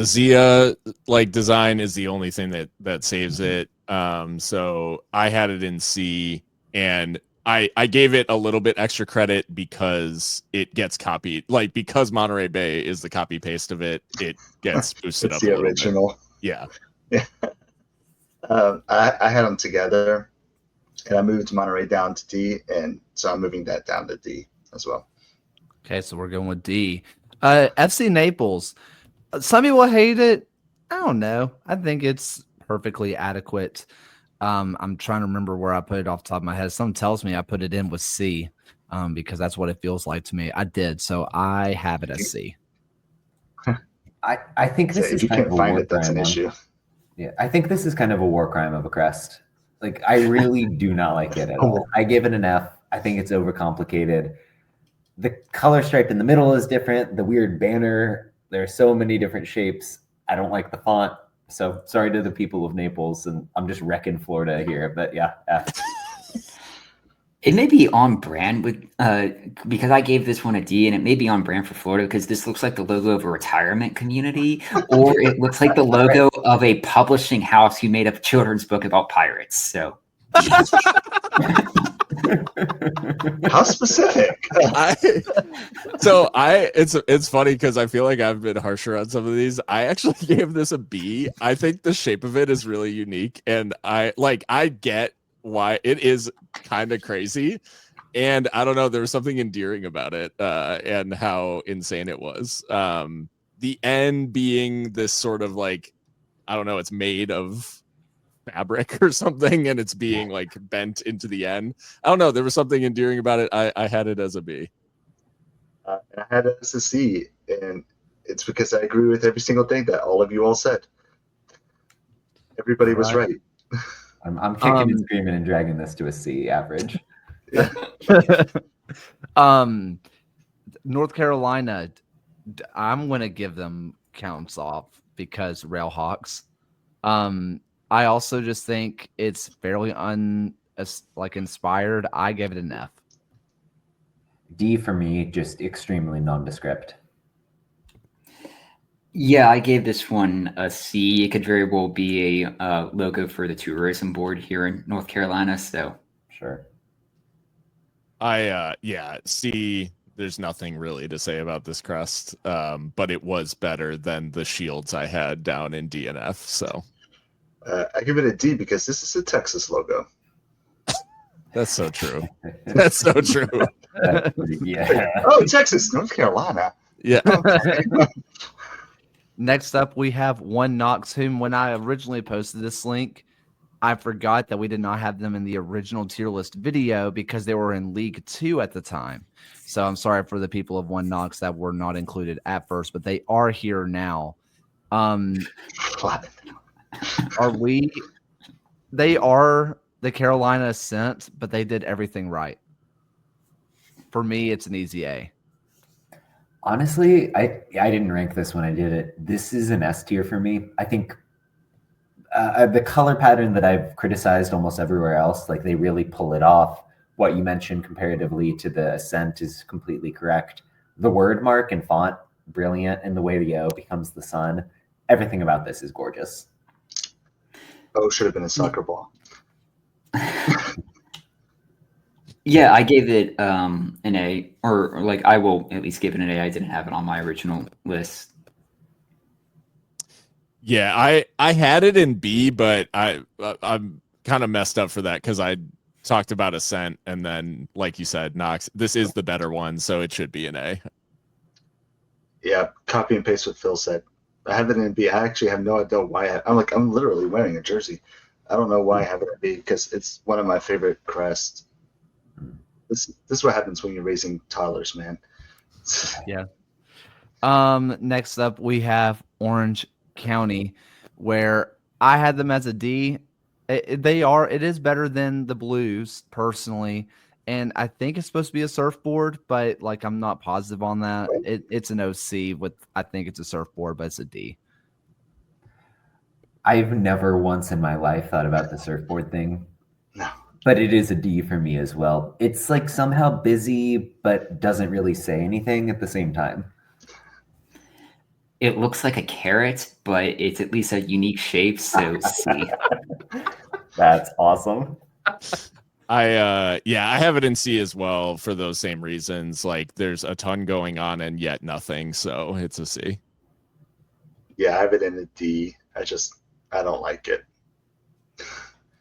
Zia like design is the only thing that saves it. So I had it in C, and I gave it a little bit extra credit because it gets copied. Like, because Monterey Bay is the copy paste of it, it gets boosted up. The original. Yeah. Yeah. I had them together, and I moved Monterey down to D, and so I'm moving that down to D as well. Okay, so we're going with D. FC Naples. Some people hate it. I don't know. I think it's perfectly adequate. I'm trying to remember where I put it off the top of my head. Someone tells me I put it in with C, because that's what it feels like to me. I did, so I have it as C. I think this So is if you kind can't of a find war it, that's an crime. issue. Yeah, I think this is kind of a war crime of a crest. Like, I really do not like it at all. I give it an F. I think it's overcomplicated. The color stripe in the middle is different. The weird banner. There are so many different shapes. I don't like the font. So sorry to the people of Naples, and I'm just wrecking Florida here. But yeah, F. It may be on brand with because I gave this one a D, and it may be on brand for Florida because this looks like the logo of a retirement community, or it looks like the logo of a publishing house who made a children's book about pirates. So, How specific? It's funny because I feel like I've been harsher on some of these. I actually gave this a B. I think the shape of it is really unique, and I get why it is kind of crazy, and I don't know, there was something endearing about it, and how insane it was. The N being this sort of like, I don't know, it's made of fabric or something, and it's being like bent into the N. I don't know, there was something endearing about it. I had it as a B. And I had it as a C, and it's because I agree with every single thing that all of you all said. Everybody was right. I'm kicking and screaming and dragging this to a C average. Yeah. North Carolina, I'm going to give them counts off because Railhawks. I also just think it's fairly inspired. I gave it an F. D for me, just extremely nondescript. yeah, I gave this one a C. It could very well be a logo for the tourism board here in North Carolina. So, Sure. C. There's nothing really to say about this crest, but it was better than the shields I had down in DNF. So I give it a D because this is a Texas logo. that's so true. That's so true. Yeah. Oh, Texas, North Carolina. Yeah. Next up, we have one Knox, whom when I originally posted this link, I forgot that we did not have them in the original tier list video because they were in League 2 at the time. So I'm sorry for the people of one Knox that were not included at first, but they are here now. They are the Carolina Ascent, but they did everything right. For me, it's an easy A. Honestly, I didn't rank this when I did it. This is an S tier for me. I think the color pattern that I've criticized almost everywhere else, like they really pull it off. What you mentioned comparatively to the Ascent is completely correct. The word mark and font, brilliant, and the way the O becomes the sun. Everything about this is gorgeous. Oh, should have been a soccer ball. yeah, I gave it an A, or like I will at least give it an A. I didn't have it on my original list. Yeah, I had it in B, but I'm kind of messed up for that because I talked about Ascent, and then, like you said, Knox, this is the better one, so it should be an A. Yeah, copy and paste what Phil said. I have it in B. I actually have no idea why. I'm literally wearing a jersey. I don't know why I have it in B because it's one of my favorite crests. This is what happens when you're raising toddlers, man. Yeah. Next up, we have Orange County, where I had them as a D. It is better than the Blues personally, and I think it's supposed to be a surfboard, but like I'm not positive on that. It's an OC with, I think it's a surfboard, but it's a D. I've never once in my life thought about the surfboard thing. No. But it is a D for me as well. It's like somehow busy, but doesn't really say anything at the same time. It looks like a carrot, but it's at least a unique shape. So C. That's awesome. I have it in C as well for those same reasons. Like there's a ton going on and yet nothing, so it's a C. Yeah, I have it in a D. I don't like it.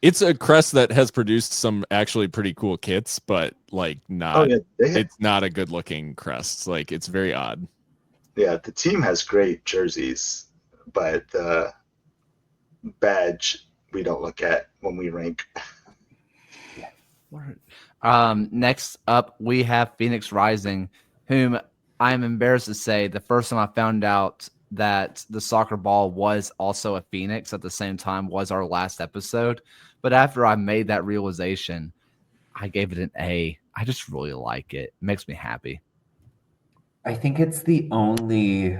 It's a crest that has produced some actually pretty cool kits, but like not. It's not a good looking crest. Like it's very odd. Yeah, the team has great jerseys, but the badge we don't look at when we rank. Next up, we have Phoenix Rising, whom I'm embarrassed to say the first time I found out that the soccer ball was also a Phoenix at the same time was our last episode. But after I made that realization, I gave it an A. I just really like it. It makes me happy. I think it's the only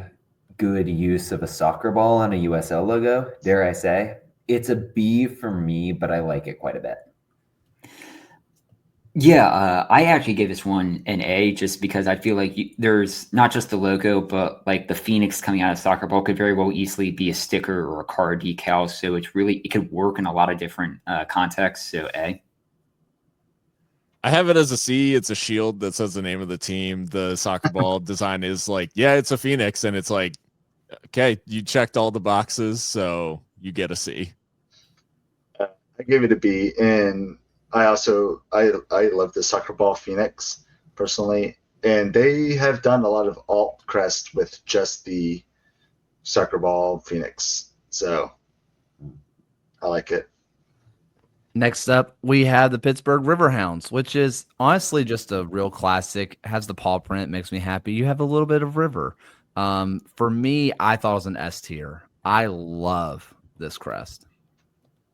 good use of a soccer ball on a USL logo, dare I say. It's a B for me, but I like it quite a bit. Yeah, I actually gave this one an A just because I feel like there's not just the logo, but like the Phoenix coming out of soccer ball could very well easily be a sticker or a car decal. So it could work in a lot of different contexts. So A. I have it as a C. It's a shield that says the name of the team. The soccer ball design is like, yeah, it's a Phoenix. And it's like, okay, you checked all the boxes, so you get a C. I gave it a B. And I love the soccer ball Phoenix personally, and they have done a lot of alt crest with just the soccer ball Phoenix, so I like it. Next up, we have the Pittsburgh Riverhounds, which is honestly just a real classic. It has the paw print, makes me happy. You have a little bit of river. For me, I thought it was an S tier. I love this crest.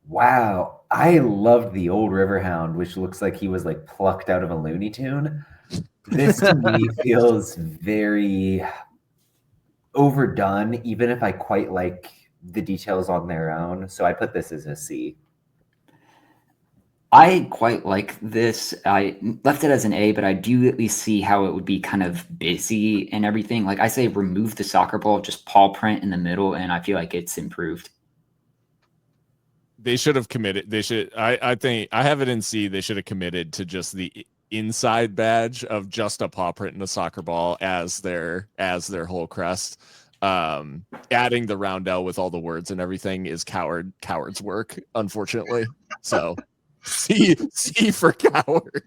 Wow, I loved the old Riverhound, which looks like he was like plucked out of a Looney Tune. This to me feels very overdone, even if I quite like the details on their own. So I put this as a C. I quite like this. I left it as an A, but I do at least see how it would be kind of busy and everything. Like I say, remove the soccer ball, just paw print in the middle, and I feel like it's improved. They should have committed. I think I have it in C. They should have committed to just the inside badge of just a paw print and a soccer ball as their whole crest. Adding the roundel with all the words and everything is coward's work, unfortunately. So C for coward.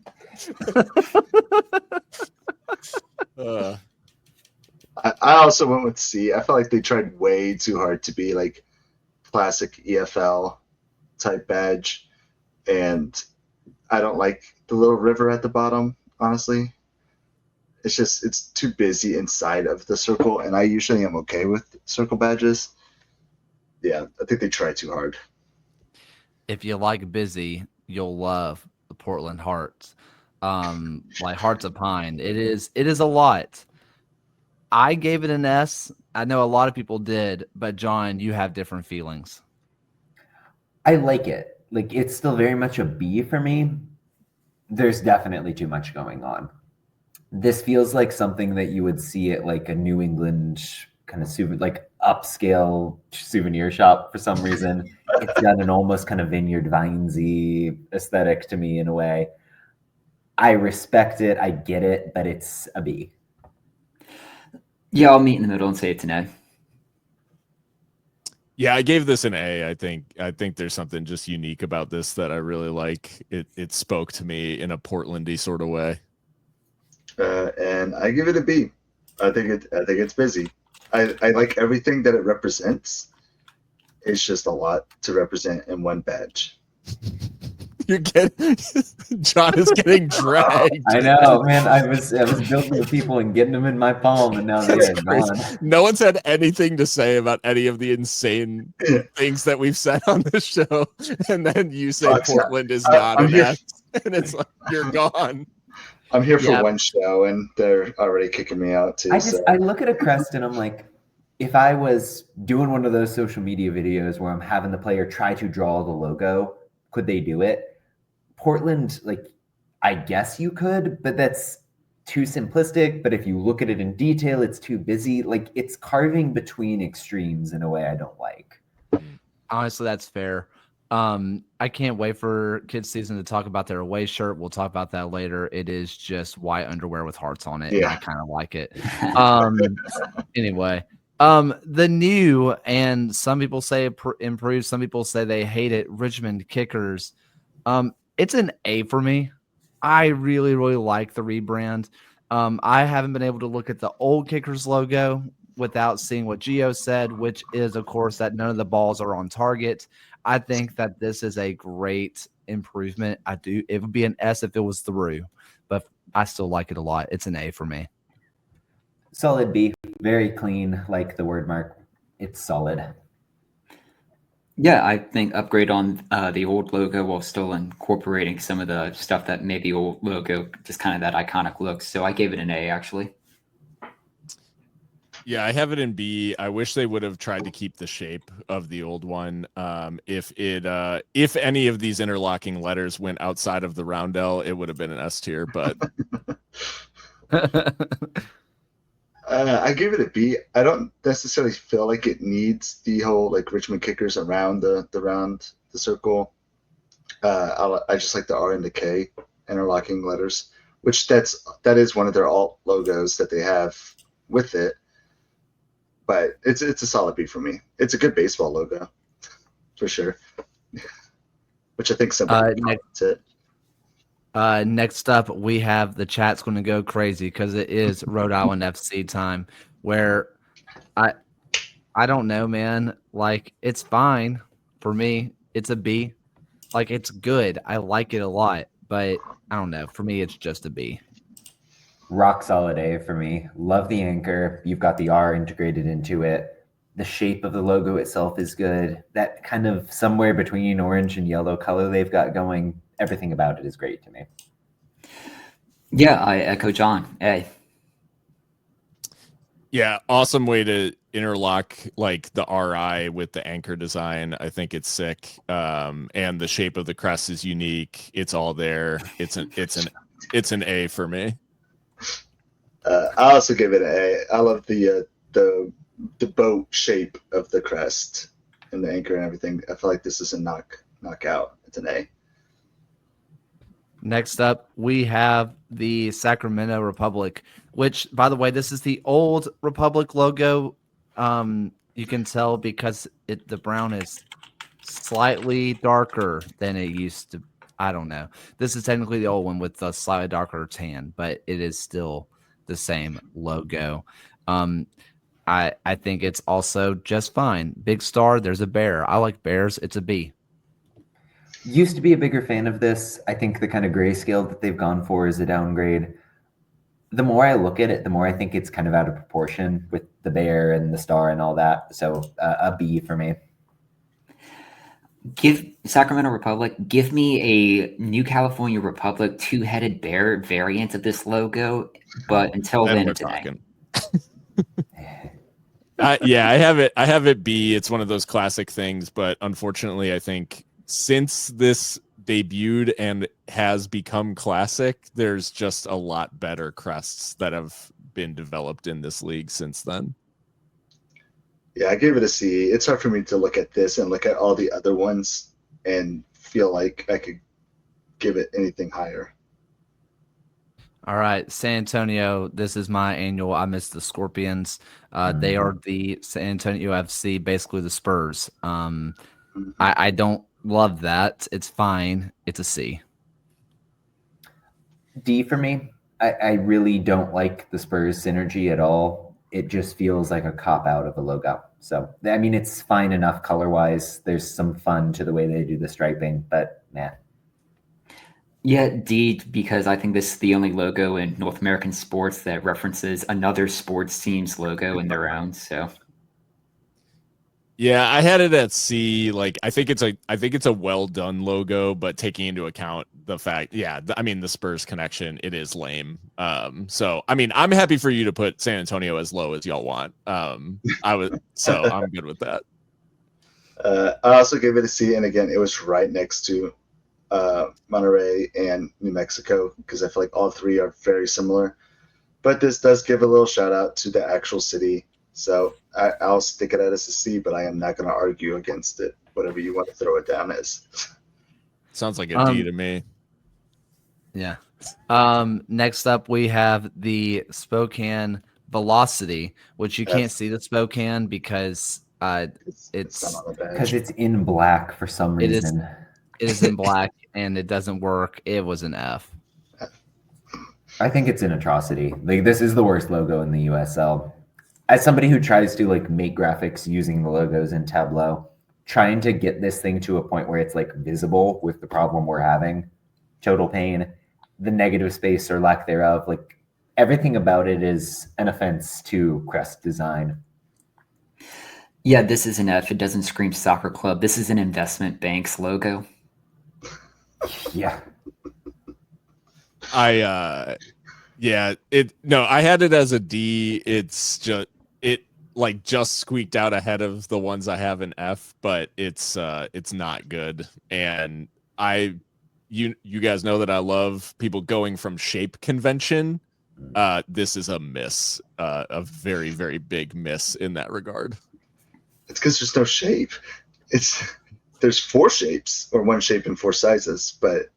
I also went with C. I felt like they tried way too hard to be like classic EFL type badge, and I don't like the little river at the bottom, honestly. It's too busy inside of the circle, and I usually am okay with circle badges. Yeah, I think they try too hard. If you like busy, you'll love the Portland Hearts. Like Hearts of Pine. It is a lot. I gave it an S. I know a lot of people did, but John, you have different feelings. I like it. Like it's still very much a B for me. There's definitely too much going on. This feels like something that you would see at like a New England kind of like upscale souvenir shop for some reason. It's got an almost kind of Vineyard Vines-y aesthetic to me in a way. I respect it. I get it, but it's a B. Yeah, I'll meet in the middle and say it's an A. Yeah, I gave this an A. I think there's something just unique about this that I really like. It spoke to me in a Portlandy sort of way. And I give it a B. I think it's busy. I like everything that it represents. It's just a lot to represent in one badge. John is getting dragged. I know, man. I was building the people and getting them in my palm, and now they're gone. No one's had anything to say about any of the insane things that we've said on this show, and then you say Portland is not an S, and it's like you're gone. I'm here for one show, and they're already kicking me out too. I look at a crest and I'm like, if I was doing one of those social media videos where I'm having the player try to draw the logo, could they do it? Portland, like, I guess you could, but that's too simplistic, but if you look at it in detail, it's too busy. Like, it's carving between extremes in a way I don't like. Honestly, that's fair. I can't wait for kids season to talk about their away shirt. We'll talk about that later. It is just white underwear with hearts on it, and I kind of like it. Anyway, the new, and some people say improved, some people say they hate it, Richmond Kickers. It's an A for me. I really, really like the rebrand. I haven't been able to look at the old Kickers logo without seeing what Gio said, which is, of course, that none of the balls are on target. I think that this is a great improvement. It would be an S if it was through, but I still like it a lot. It's an A for me. Solid B, very clean, like the word mark. It's solid. Yeah, I think upgrade on the old logo while still incorporating some of the stuff that made the old logo just kind of that iconic look. So I gave it an A, actually. Yeah, I have it in B. I wish they would have tried to keep the shape of the old one. If any of these interlocking letters went outside of the roundel, it would have been an S tier. But I gave it a B. I don't necessarily feel like it needs the whole like Richmond Kickers around the circle. I just like the R and the K interlocking letters, which that is one of their alt logos that they have with it. But it's a solid B for me. It's a good baseball logo, for sure. Which I think somebody comments it. Next up, we have the chat's going to go crazy because it is Rhode Island FC time. Where I don't know, man. Like, it's fine for me. It's a B. Like, it's good. I like it a lot, but I don't know. For me, it's just a B. Rock solid A for me. Love the anchor. You've got the R integrated into it. The shape of the logo itself is good. That kind of somewhere between orange and yellow color they've got going, everything about it is great to me. Yeah, I echo John. A. Yeah, awesome way to interlock like the RI with the anchor design. I think it's sick. And the shape of the crest is unique. It's all there. It's an A for me. I also give it an A. I love the boat shape of the crest and the anchor and everything. I feel like this is a knockout. It's an A. Next up, we have the Sacramento Republic, which, by the way, this is the old Republic logo. You can tell because the brown is slightly darker than it used to. I don't know. This is technically the old one with the slightly darker tan, but it is still the same logo. I think it's also just fine. Big star, there's a bear. I like bears. It's a B. Used to be a bigger fan of this. I think the kind of grayscale that they've gone for is a downgrade. The more I look at it, the more I think it's kind of out of proportion with the bear and the star and all that. So a B for me. Give Sacramento Republic, give me a New California Republic two-headed bear variant of this logo, but until then, it's an A. Yeah, I have it B. It's one of those classic things, but unfortunately, I think since this debuted and has become classic, there's just a lot better crests that have been developed in this league since then. Yeah, I gave it a C. It's hard for me to look at this and look at all the other ones and feel like I could give it anything higher. All right, San Antonio, this is my annual. I miss the Scorpions. They are the San Antonio FC, basically the Spurs. I don't love that. It's fine. It's a C. D for me. I really don't like the Spurs synergy at all. It just feels like a cop-out of a logo. So, I mean, it's fine enough color-wise. There's some fun to the way they do the striping, but nah. Yeah, D, because I think this is the only logo in North American sports that references another sports team's logo in their own. So, yeah, I had it at C. Like, I think it's a well done logo, but taking into account the fact, the Spurs connection, it is lame. So I mean, I'm happy for you to put San Antonio as low as y'all want. I'm good with that. I also gave it a C, and again, it was right next to Monterey and New Mexico because I feel like all three are very similar. But this does give a little shout out to the actual city. So I'll stick it out as a C, but I am not going to argue against it, whatever you want to throw it down as. Sounds like a D to me. Yeah. Next up, we have the Spokane Velocity, which you can't see the Spokane because it's in black for some reason. It is in black and it doesn't work. It was an F. I think it's an atrocity. Like, this is the worst logo in the USL. As somebody who tries to like make graphics using the logos in Tableau, trying to get this thing to a point where it's like visible with the problem we're having, total pain, the negative space or lack thereof, like everything about it is an offense to Crest design. Yeah, this is an F. It doesn't scream soccer club. This is an investment bank's logo. Yeah. I had it as a D. It's just just squeaked out ahead of the ones I have in F, but it's not good. And you guys know that I love people going from shape convention. This is a miss, a very, very big miss in that regard. It's because there's no shape. There's 4 shapes or 1 shape in 4 sizes, but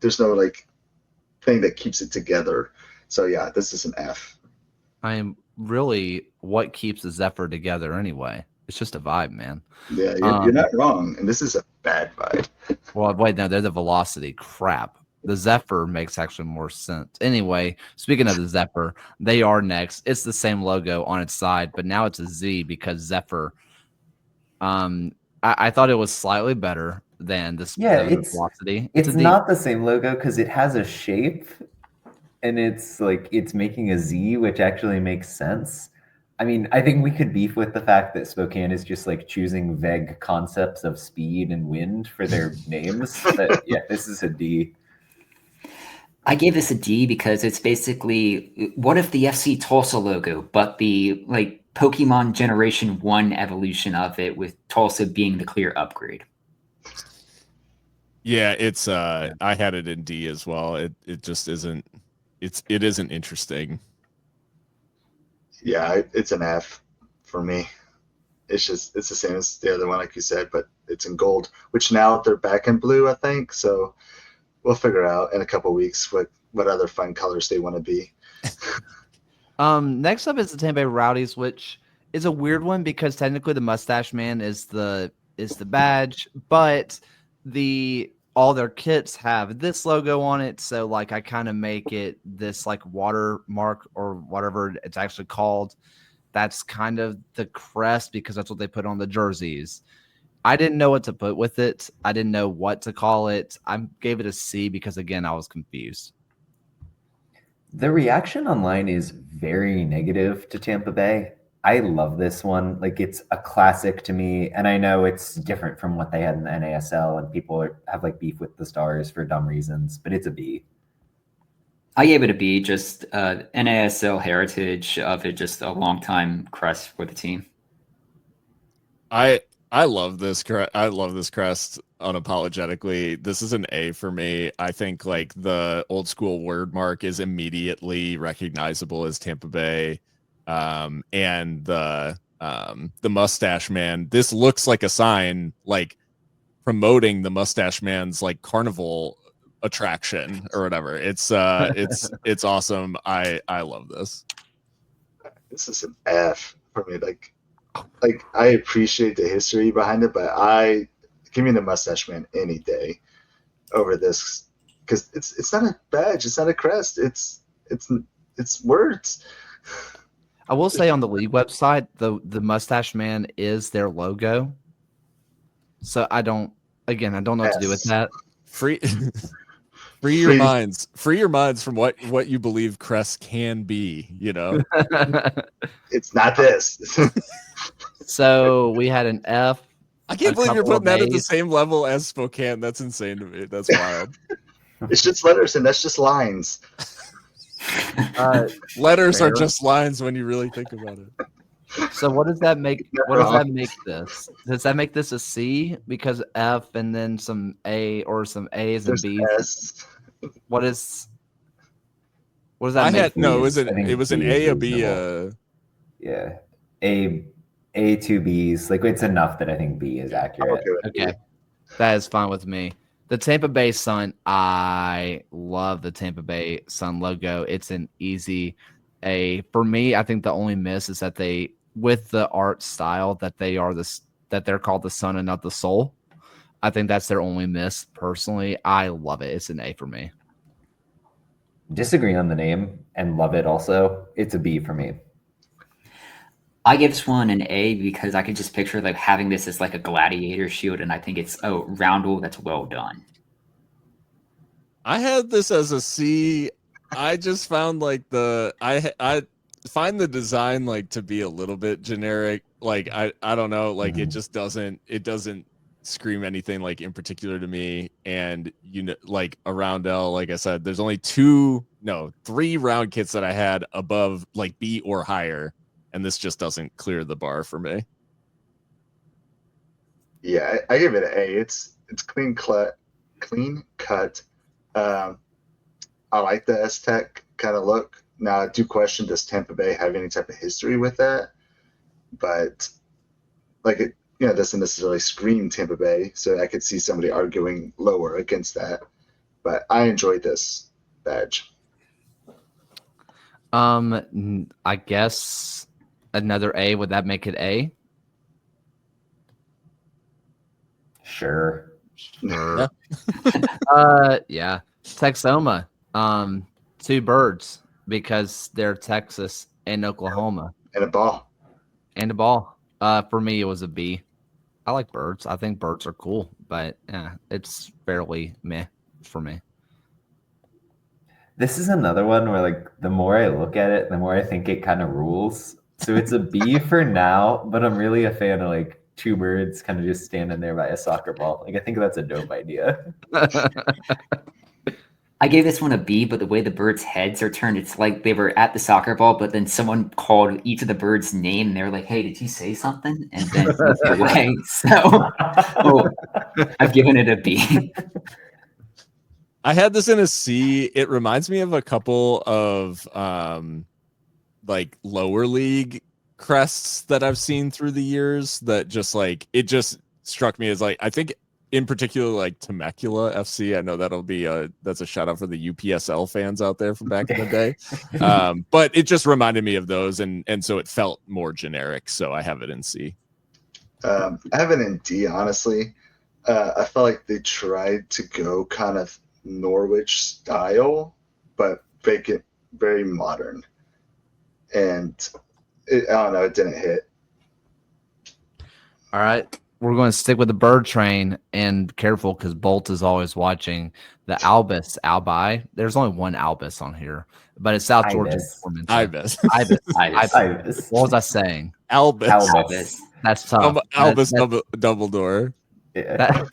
there's no like thing that keeps it together. So yeah, this is an F. I'm really what keeps the Zephyr together anyway. It's just a vibe, man. Yeah, you're not wrong. And this is a bad vibe. Well, wait, no, they're the Velocity. Crap. The Zephyr makes actually more sense. Anyway, speaking of the Zephyr, they are next. It's the same logo on its side, but now it's a Z because Zephyr. I thought it was slightly better than this. Velocity. It's not the same logo because it has a shape, and it's like it's making a Z, which actually makes sense. I mean, I think we could beef with the fact that Spokane is just like choosing vague concepts of speed and wind for their names. But yeah, this is a D. I gave this a D because it's basically, what if the FC Tulsa logo, but the like Pokemon Generation 1 evolution of it, with Tulsa being the clear upgrade. Yeah, it's I had it in D as well. It just isn't it isn't interesting. Yeah, it's an F for me. It's the same as the other one, like you said, but it's in gold, which now they're back in blue, I think. So we'll figure out in a couple weeks what other fun colors they want to be. Next up is the Tampa Bay Rowdies, which is a weird one because technically the Mustache Man is the badge, but all their kits have this logo on it. So like I kind of make it this like watermark or whatever it's actually called. That's kind of the crest because that's what they put on the jerseys. I didn't know what to put with it. I didn't know what to call it. I gave it a C because again, I was confused. The reaction online is very negative to Tampa Bay. I love this one. Like, it's a classic to me. And I know it's different from what they had in the NASL, and people have like beef with the Stars for dumb reasons, but it's a B. I gave it a B, just NASL heritage of it, just a long time crest for the team. I love this. I love this crest unapologetically. This is an A for me. I think like the old school word mark is immediately recognizable as Tampa Bay. And the Mustache Man, this looks like a sign like promoting the Mustache Man's like carnival attraction or whatever. It's awesome. I love this. This is an F for me. Like I appreciate the history behind it, but give me the Mustache Man any day over this because it's not a badge, it's not a crest, it's words. I will say on the league website, the Mustache Man is their logo. So I don't know what to do with that. Free your minds from what you believe crest can be, you know. It's not this. So we had an F. I can't believe you're putting that at the same level as Spokane. That's insane to me. That's wild. It's just letters, and that's just lines. Letters are just lines when you really think about it. So what does that make? What does that make this? Does that make this a C because F and then some A or some A's and B's? S. What What does that I mean? had no. It was I think an B A, is a B, reasonable. Yeah, A, two B's. Like it's enough that I think B is accurate. Okay, that is fine with me. The Tampa Bay Sun, I love the Tampa Bay Sun logo. It's an easy A. For me, I think the only miss is that they, with the art style, that they're called the sun and not the soul. I think that's their only miss. Personally, I love it. It's an A for me. Disagree on the name and love it also. It's a B for me. I give this one an A because I could just picture like having this as like a gladiator shield, and I think it's a roundel that's well done. I had this as a C. I just found like I find the design like to be a little bit generic. Like I don't know, like it just doesn't scream anything like in particular to me. And like a roundel, like I said, there's only 3 round kits that I had above like B or higher. And this just doesn't clear the bar for me. Yeah, I give it an A. It's clean cut. I like the Aztec kind of look. Now I do question, does Tampa Bay have any type of history with that? But like it, doesn't necessarily scream Tampa Bay. So I could see somebody arguing lower against that. But I enjoyed this badge. I guess another A. Would that make it A? Sure. Yeah. Yeah. Texoma. 2 birds because they're Texas and Oklahoma. And a ball. And a ball. For me, it was a B. I like birds. I think birds are cool, but it's fairly meh for me. This is another one where like the more I look at it, the more I think it kind of rules. So it's a B for now, but I'm really a fan of like 2 birds kind of just standing there by a soccer ball. Like I think that's a dope idea. I gave this one a B, but the way the birds' heads are turned, it's like they were at the soccer ball, but then someone called each of the birds' name, and they were like, "Hey, did you say something?" And then moved away. So, I've given it a B. I had this in a C. It reminds me of a couple of like lower league crests that I've seen through the years that just like it just struck me as like I think in particular like Temecula FC. I know that's a shout out for the UPSL fans out there from back in the day. But it just reminded me of those and so it felt more generic. So I have it in C. I have it in D, honestly. I felt like they tried to go kind of Norwich style, but make it very modern. And I don't know, it didn't hit. All right. We're going to stick with the bird train and careful because Bolt is always watching the Albi. There's only one Albus on here, but it's South Georgia. Ibis. What was I saying? Albus. That's tough. Albus Dumbledore. Yeah.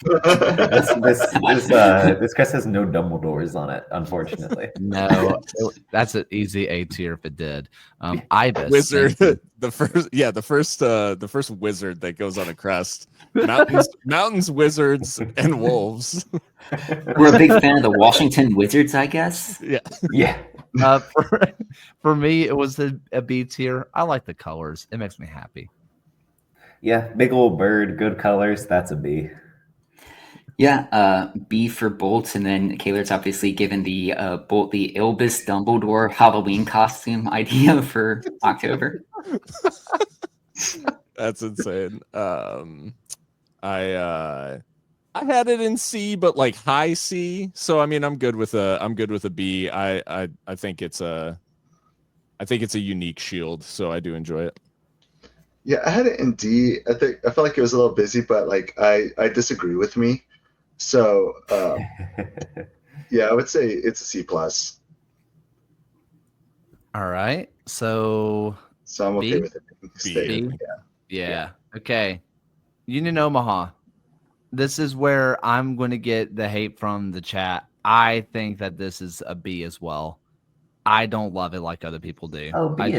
This crest has no Dumbledores on it, unfortunately. No, that's an easy A tier if it did. Ibis Wizard, the first wizard that goes on a crest. Mountains, wizards, and wolves. We're a big fan of the Washington Wizards, I guess. Yeah. For me, it was a B tier. I like the colors. It makes me happy. Yeah, big old bird, good colors. That's a B. Yeah, B for Bolt, and then Kaylor's obviously given the Bolt the Albus Dumbledore Halloween costume idea for October. That's insane. I had it in C, but like high C. So I mean, I'm good with a B. I think it's a unique shield, so I do enjoy it. Yeah, I had it in D. I felt like it was a little busy, but like I disagree with me. So yeah, I would say it's a C+. All right. So I'm okay with it. B? Yeah. Okay. Union Omaha. This is where I'm going to get the hate from the chat. I think that this is a B as well. I don't love it like other people do. Oh, B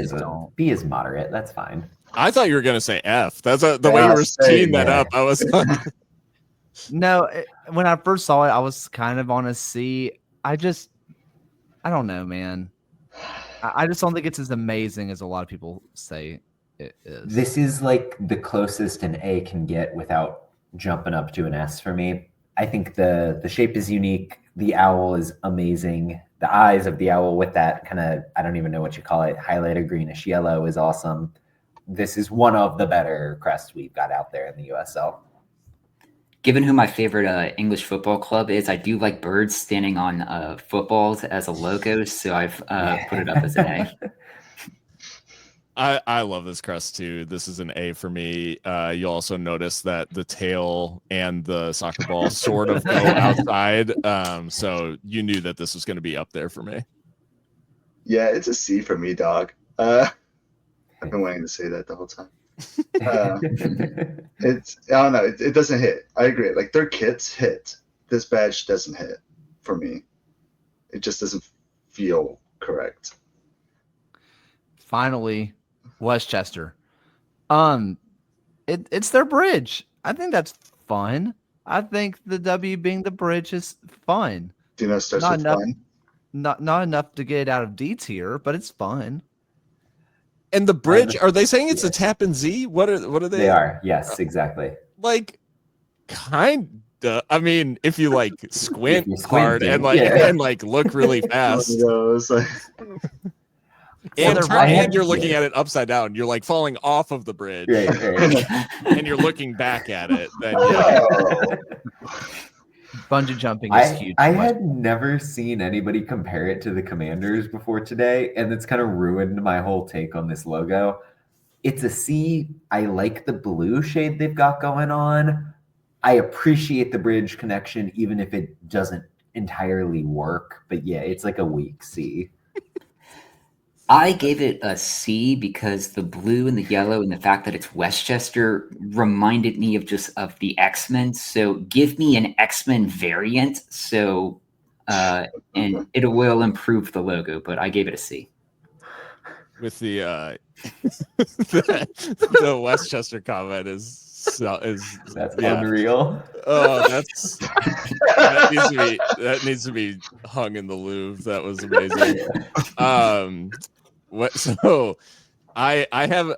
is moderate. That's fine. I thought you were gonna say F. That's the way you were teeing that up. I was like, no. When I first saw it, I was kind of on a C. I don't know, man. I just don't think it's as amazing as a lot of people say it is. This is like the closest an A can get without jumping up to an S for me. I think the shape is unique. The owl is amazing. The eyes of the owl with that kind of, I don't even know what you call it, highlighted greenish yellow is awesome. This is one of the better crests we've got out there in the USL. Given who my favorite English football club is, I do like birds standing on footballs as a logo, so I've put it up as an A. I love this crest too. This is an A for me. You'll also notice that the tail and the soccer ball sort of go outside. So you knew that this was going to be up there for me. Yeah, it's a C for me, dog. I've been waiting to say that the whole time. It's, I don't know, it doesn't hit. I agree. Like their kits hit. This badge doesn't hit for me. It just doesn't feel correct. Finally, Westchester. It's their bridge. I think that's fun. I think the W being the bridge is fun. Do you know it starts Not with enough. fun? Not enough to get out of D tier, but it's fun. And the bridge, are they saying it's a tap and Z? What are they? They are. Yes, exactly. Like, kind of. I mean, if you like squint If you hard squint, and like look really fast, and you're looking at it upside down, you're like falling off of the bridge, Right. and you're looking back at it. Then yeah. Bungee jumping is huge. I had never seen anybody compare it to the Commanders before today, and it's kind of ruined my whole take on this logo. It's a C. I like the blue shade they've got going on. I appreciate the bridge connection, even if it doesn't entirely work. But yeah, it's like a weak C. I gave it a C because the blue and the yellow and the fact that it's Westchester reminded me of the X-Men. So give me an X-Men variant. So and it will improve the logo, but I gave it a C. With the the Westchester comment is That's unreal. Oh, that needs to be hung in the Louvre. That was amazing. So I have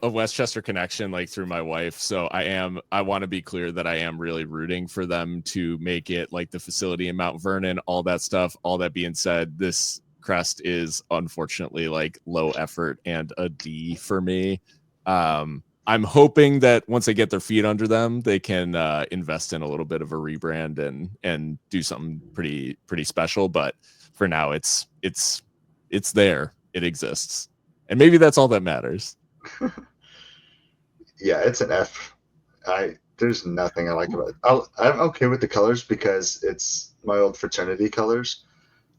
a Westchester connection like through my wife, so I want to be clear that I am really rooting for them to make it like the facility in Mount Vernon, all that stuff. All that being said, this crest is unfortunately like low effort and a D for me. I'm hoping that once they get their feet under them, they can invest in a little bit of a rebrand and do something pretty special. But for now, it's there. It exists, and maybe that's all that matters. Yeah, it's an F. There's nothing I like about it. I'm okay with the colors because it's my old fraternity colors.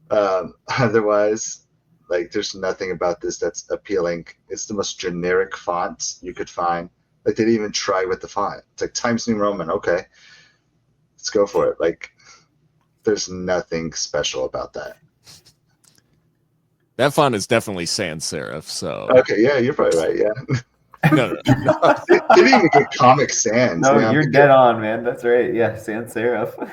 Otherwise, like, there's nothing about this that's appealing. It's the most generic font you could find. Like, they didn't even try with the font. It's like Times New Roman. Okay, let's go for it. Like, there's nothing special about that. That font is definitely sans serif. So okay, yeah, you're probably right. Yeah. no. They didn't even get Comic Sans. No, man. you're dead on, man. That's right. Yeah, sans serif.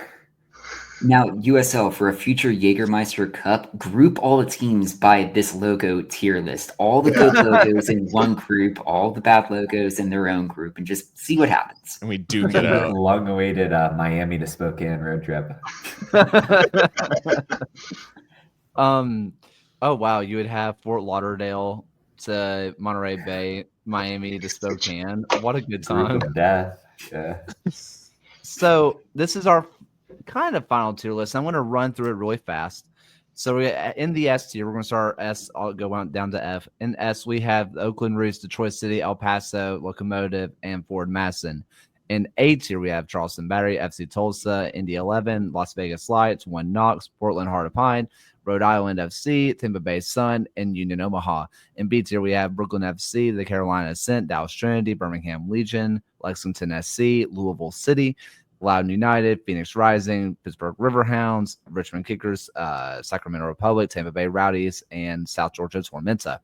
Now, USL, for a future Jägermeister Cup, group all the teams by this logo tier list. All the good logos in one group, all the bad logos in their own group, and just see what happens. And we do get a long-awaited Miami to Spokane road trip. Oh, wow. You would have Fort Lauderdale to Monterey Bay, Miami to Spokane. What a good time. Group of death. Yeah. So this is our kind of final tier list. I'm going to run through it really fast. So in the S tier, we're going to start S. I'll go down to F. In S, we have the Oakland Roots, Detroit City, El Paso, Locomotive, and Ford Madison. In A tier, we have Charleston Battery, FC Tulsa, Indy 11, Las Vegas Lights, One Knox, Portland Heart of Pine, Rhode Island FC, Tampa Bay Sun, and Union Omaha. In B tier, we have Brooklyn FC, the Carolina Ascent, Dallas Trinity, Birmingham Legion, Lexington SC, Louisville City, Loudoun United, Phoenix Rising, Pittsburgh Riverhounds, Richmond Kickers, Sacramento Republic, Tampa Bay Rowdies, and South Georgia Tormenta.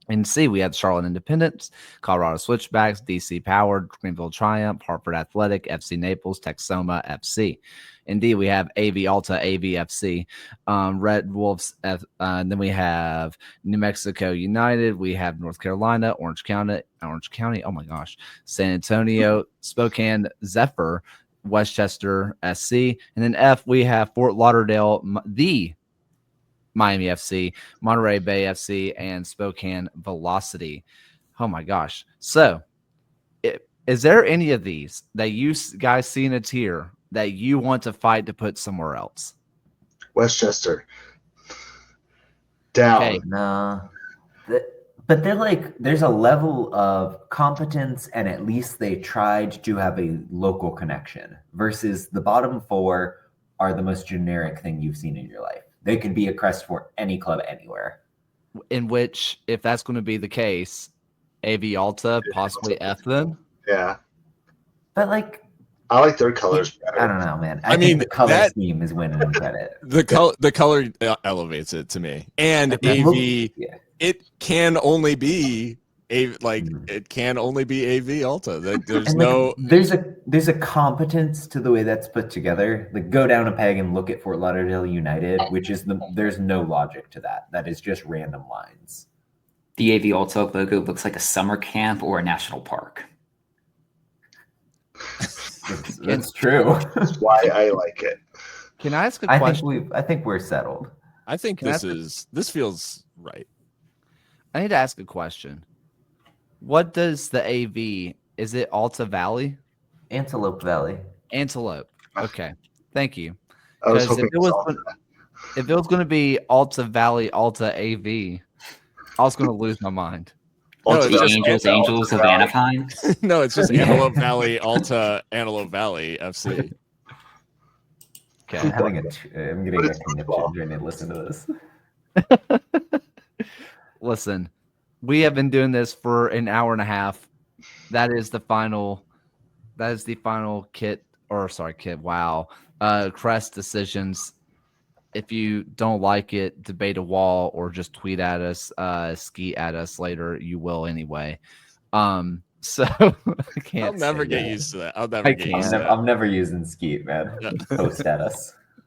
In C, we have Charlotte Independence, Colorado Switchbacks, DC Powered, Greenville Triumph, Hartford Athletic, FC Naples, Texoma FC. In D, we have AV Alta, AVFC, Red Wolves, and then we have New Mexico United. We have North Carolina, Orange County. Oh my gosh, San Antonio, Spokane Zephyr, Westchester SC, and then F, we have Fort Lauderdale, the Miami FC, Monterey Bay FC, and Spokane Velocity. Oh my gosh. So, is there any of these that you guys see in a tier that you want to fight to put somewhere else? Westchester. Down. Okay. No. But they're like, there's a level of competence, and at least they tried to have a local connection, versus the bottom four are the most generic thing you've seen in your life. They could be a crest for any club anywhere. In which, if that's going to be the case, AV Alta, possibly F them. Yeah. But like, I like their colors better. I don't know, man. I mean, think the color that- scheme is winning in credit. The color elevates it to me. And AV, Yeah. it can only be it can only be AV Alta. There's And, no there's a competence to the way that's put together. Like, go down a peg and look at Fort Lauderdale United, which is there's no logic to that. That is just random lines. The AV Alta logo looks like a summer camp or a national park. That's true. That's why I like it. Can I ask a question? I think we're settled. I think this feels right. I need to ask a question. What does the AV, is it Alta Valley? Antelope Valley. Antelope. Okay. Thank you. I was Because hoping if it was going to be Alta Valley, Alta AV, I was going to lose my mind. No, The Angels of Anaheim. No, it's just Antelope Valley, Alta, Antelope Valley FC. Okay. I'm getting a conniption during to listen to this. Listen, we have been doing this for an hour and a half. That is the final kit. Wow. Crest decisions. If you don't like it, debate a wall or just tweet at us, skeet at us later. You will anyway. So I can't. I'll never get used to that. I'll never get used to that. I'm never using skeet, man. Post at us.